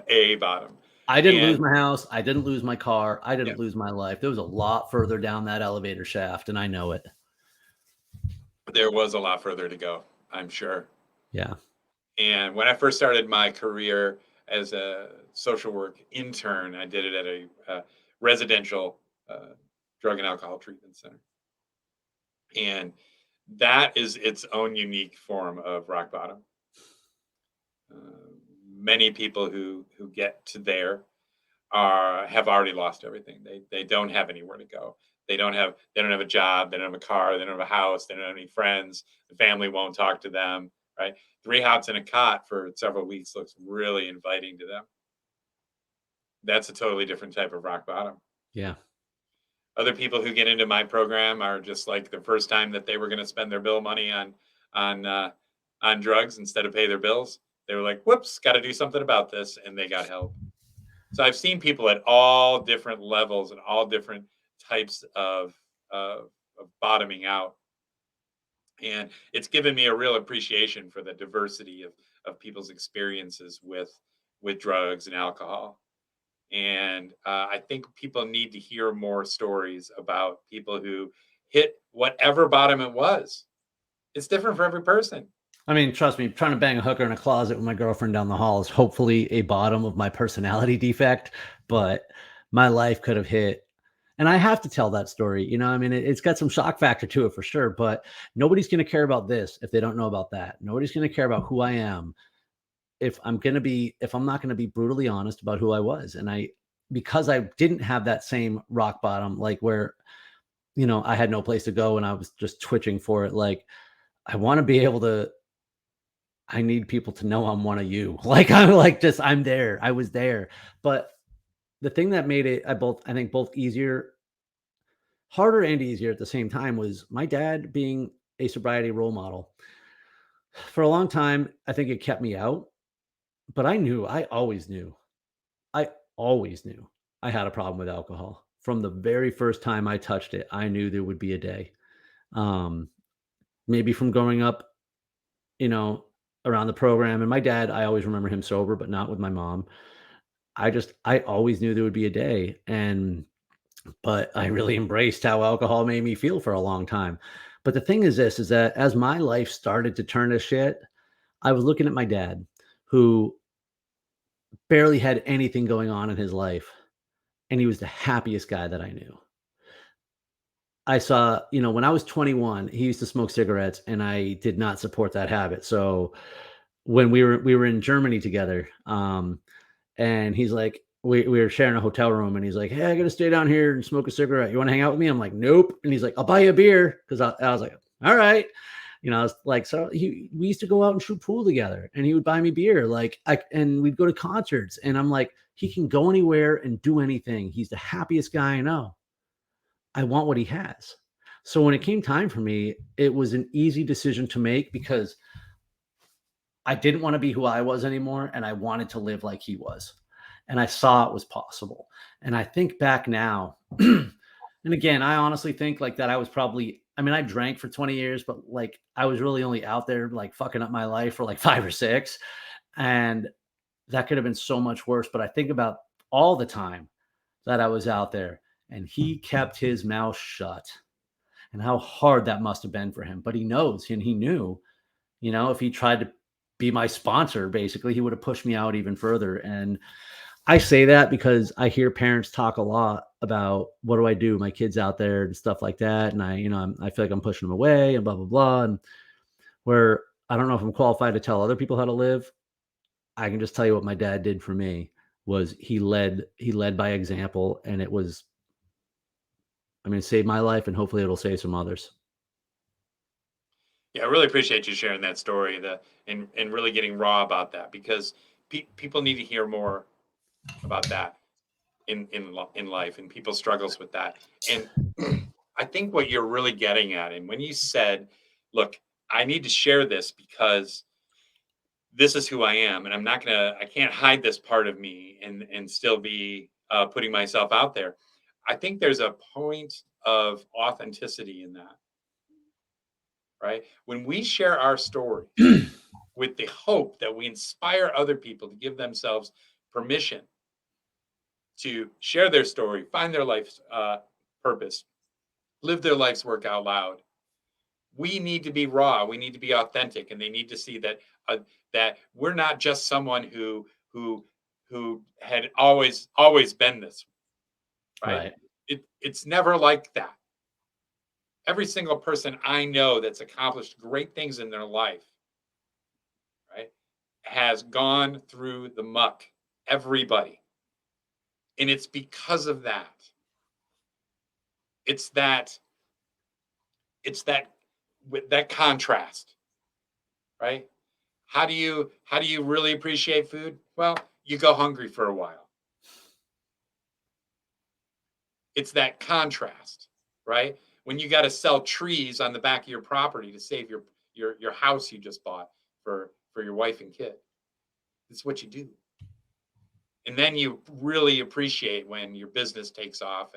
A bottom. I didn't lose And my house. I didn't lose my car. I yeah, didn't lose my life. There was a lot further down that elevator shaft, and I know it. there was a lot further to go, I'm sure. Yeah. And when I first started my career as a social work intern, I did it at a residential drug and alcohol treatment center. And that is its own unique form of rock bottom. Uh, Many people who get to there have already lost everything. They don't have anywhere to go. They don't have a job. They don't have a car. They don't have a house. They don't have any friends. The family won't talk to them. Right? 3 hots in a cot for several weeks looks really inviting to them. That's a totally different type of rock bottom. Yeah. Other people who get into my program are just like the first time that they were going to spend their bill money on on drugs instead of pay their bills. They were like, "Whoops, got to do something about this," and they got help. So I've seen people at all different levels and all different types of bottoming out, and it's given me a real appreciation for the diversity of people's experiences with drugs and alcohol. And I think people need to hear more stories about people who hit whatever bottom it was. It's different for every person. I mean, trust me, trying to bang a hooker in a closet with my girlfriend down the hall is hopefully a bottom of my personality defect, but my life could have hit. And I have to tell that story. I mean, it's got some shock factor to it for sure, but nobody's going to care about this if they don't know about that. Nobody's going to care about who I am if I'm not going to be brutally honest about who I was. And because I didn't have that same rock bottom, like where, I had no place to go and I was just twitching for it. Like, I want to be able to, I need people to know I'm one of you. Like, I'm there. I was there. But the thing that made it, I think both harder and easier at the same time, was my dad being a sobriety role model. For a long time, I think it kept me out, but I always knew I had a problem with alcohol. From the very first time I touched it, I knew there would be a day. Um, Maybe from growing up, you know, around the program. And my dad, I always remember him sober, but not with my mom. I always knew there would be a day. But I really embraced how alcohol made me feel for a long time. But the thing is that as my life started to turn to shit, I was looking at my dad, who barely had anything going on in his life. And he was the happiest guy that I knew. I saw, when I was 21, he used to smoke cigarettes and I did not support that habit. So when we were in Germany together, and he's like, we were sharing a hotel room, and he's like, "Hey, I got to stay down here and smoke a cigarette. You want to hang out with me?" I'm like, "Nope." And he's like, "I'll buy you a beer." Cause I was like, "All right." I was like, so we used to go out and shoot pool together, and he would buy me beer. And we'd go to concerts, and I'm like, he can go anywhere and do anything. He's the happiest guy I know. I want what he has. So when it came time for me, it was an easy decision to make, because I didn't want to be who I was anymore, and I wanted to live like he was. And I saw it was possible. And I think back now, and again, I honestly think like that I was probably, I mean, I drank for 20 years, but like I was really only out there like fucking up my life for like 5 or 6. And that could have been so much worse. But I think about all the time that I was out there, and he kept his mouth shut, and how hard that must have been for him. But he knows, and he knew, if he tried to be my sponsor, basically, he would have pushed me out even further. And I say that because I hear parents talk a lot about, what do I do? My kid's out there and stuff like that. And I feel like I'm pushing them away and blah, blah, blah. And where I don't know if I'm qualified to tell other people how to live. I can just tell you what my dad did for me was he led by example, and it was, I mean, it saved my life, and hopefully it'll save some others. Yeah, I really appreciate you sharing that story, and really getting raw about that, because people need to hear more about that in life, and people's struggles with that. And I think what you're really getting at, and when you said, "Look, I need to share this because this is who I am, and I can't hide this part of me and still be putting myself out there." I think there's a point of authenticity in that, right? When we share our stories with the hope that we inspire other people to give themselves permission to share their story, find their life's purpose, live their life's work out loud. We need to be raw. We need to be authentic, and they need to see that we're not just someone who had always been this, right? Right. It's never like that. Every single person I know that's accomplished great things in their life, right, has gone through the muck. Everybody, and it's because of that. It's that it's that with that contrast, right? How do you really appreciate food? Well, you go hungry for a while. It's that contrast, right? When you got to sell trees on the back of your property to save your house you just bought for your wife and kid. It's what you do. And then you really appreciate when your business takes off,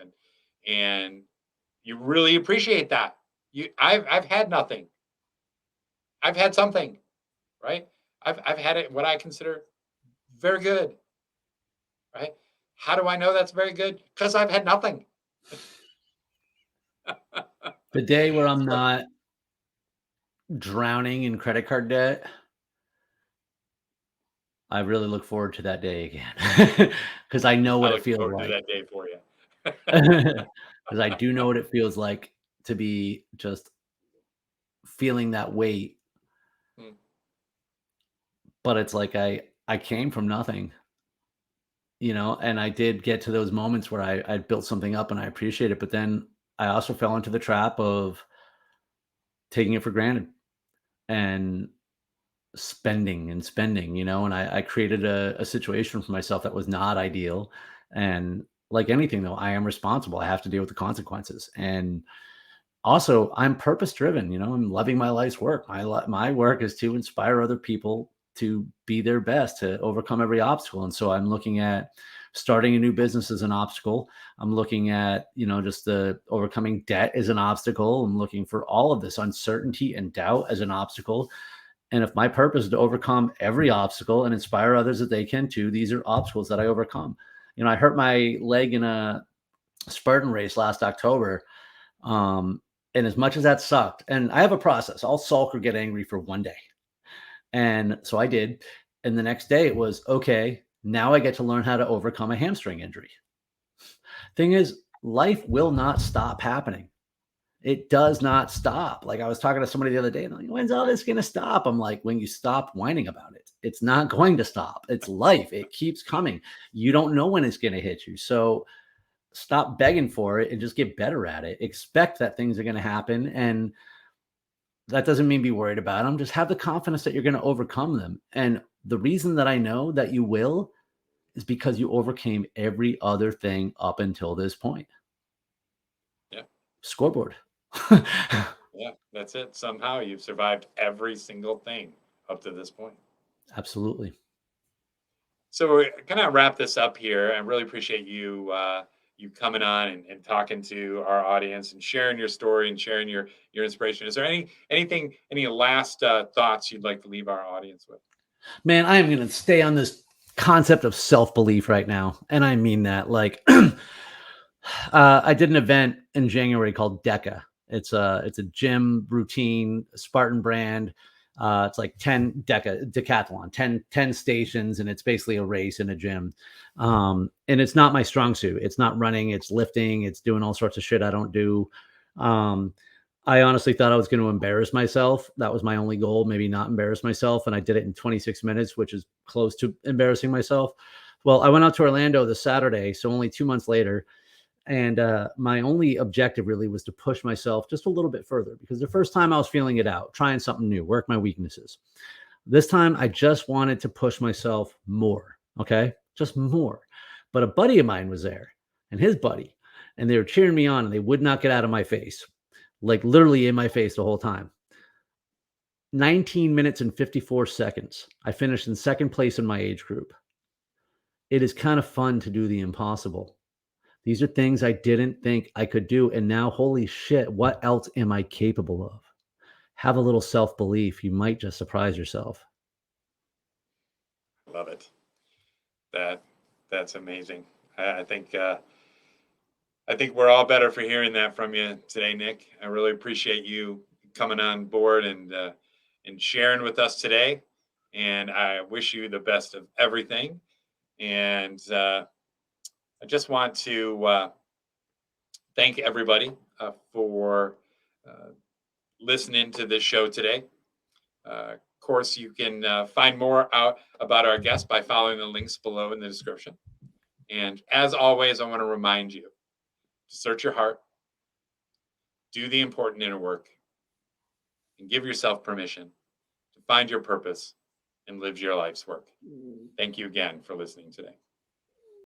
and you really appreciate that. I've had nothing. I've had something, right? I've had it what I consider very good, right? How do I know that's very good? Because I've had nothing. The day where I'm So, not drowning in credit card debt, I really look forward to that day again because I know I what it look feels forward to like. that day for you. Because I do know what it feels like to be just feeling that weight, Mm, but it's like I came from nothing, and I did get to those moments where I built something up and I appreciate it, but then I also fell into the trap of taking it for granted and spending and spending, and I created a situation for myself that was not ideal. And like anything though, I am responsible. I have to deal with the consequences. And also, I'm purpose driven. I'm loving my life's work. My work is to inspire other people to be their best, to overcome every obstacle. And so I'm looking at starting a new business as an obstacle. I'm looking at, just the overcoming debt as an obstacle. I'm looking for all of this uncertainty and doubt as an obstacle. And if my purpose is to overcome every obstacle and inspire others that they can too, these are obstacles that I overcome. I hurt my leg in a Spartan race last October. Um, and as much as that sucked, and I have a process, I'll sulk or get angry for one day. And so I did. And the next day it was okay. Now I get to learn how to overcome a hamstring injury. Thing is, life will not stop happening. It does not stop. Like I was talking to somebody the other day, and like, when's all this going to stop? I'm like, when you stop whining about it, it's not going to stop. It's life. It keeps coming. You don't know when it's going to hit you. So stop begging for it and just get better at it. Expect that things are going to happen. And that doesn't mean be worried about them. Just have the confidence that you're going to overcome them. And the reason that I know that you will is because you overcame every other thing up until this point. yeah, Scoreboard. yeah, that's it. Somehow you've survived every single thing up to this point. Absolutely. So we're gonna wrap this up here. I really appreciate you coming on and talking to our audience and sharing your story and sharing your inspiration. Is there any last thoughts you'd like to leave our audience with? Man, I am going to stay on this concept of self belief right now. And I mean that. Like, I did an event in January called DECA. It's a gym routine, Spartan brand. It's like 10 decathlon, 10 stations, and it's basically a race in a gym. And it's not my strong suit. It's not running, it's lifting, it's doing all sorts of shit I don't do. Um, I honestly thought I was going to embarrass myself. That was my only goal, maybe not embarrass myself. And I did it in 26 minutes, which is close to embarrassing myself. Well, I went out to Orlando this Saturday, so only 2 months later. And my only objective really was to push myself just a little bit further because the first time I was feeling it out, trying something new, work my weaknesses. This time I just wanted to push myself more. Okay. Just more. But a buddy of mine was there and his buddy, and they were cheering me on and they would not get out of my face, like literally in my face the whole time. 19 minutes and 54 seconds. I finished in second place in my age group. It is kind of fun to do the impossible. These are things I didn't think I could do. And now, holy shit, what else am I capable of? Have a little self belief. You might just surprise yourself. Love it. That's amazing. I think we're all better for hearing that from you today, Nick. I really appreciate you coming on board and sharing with us today. And I wish you the best of everything. And I just want to thank everybody for listening to this show today. Of course, you can find more out about our guests by following the links below in the description. And as always, I want to remind you to search your heart, do the important inner work, and give yourself permission to find your purpose and live your life's work. Thank you again for listening today.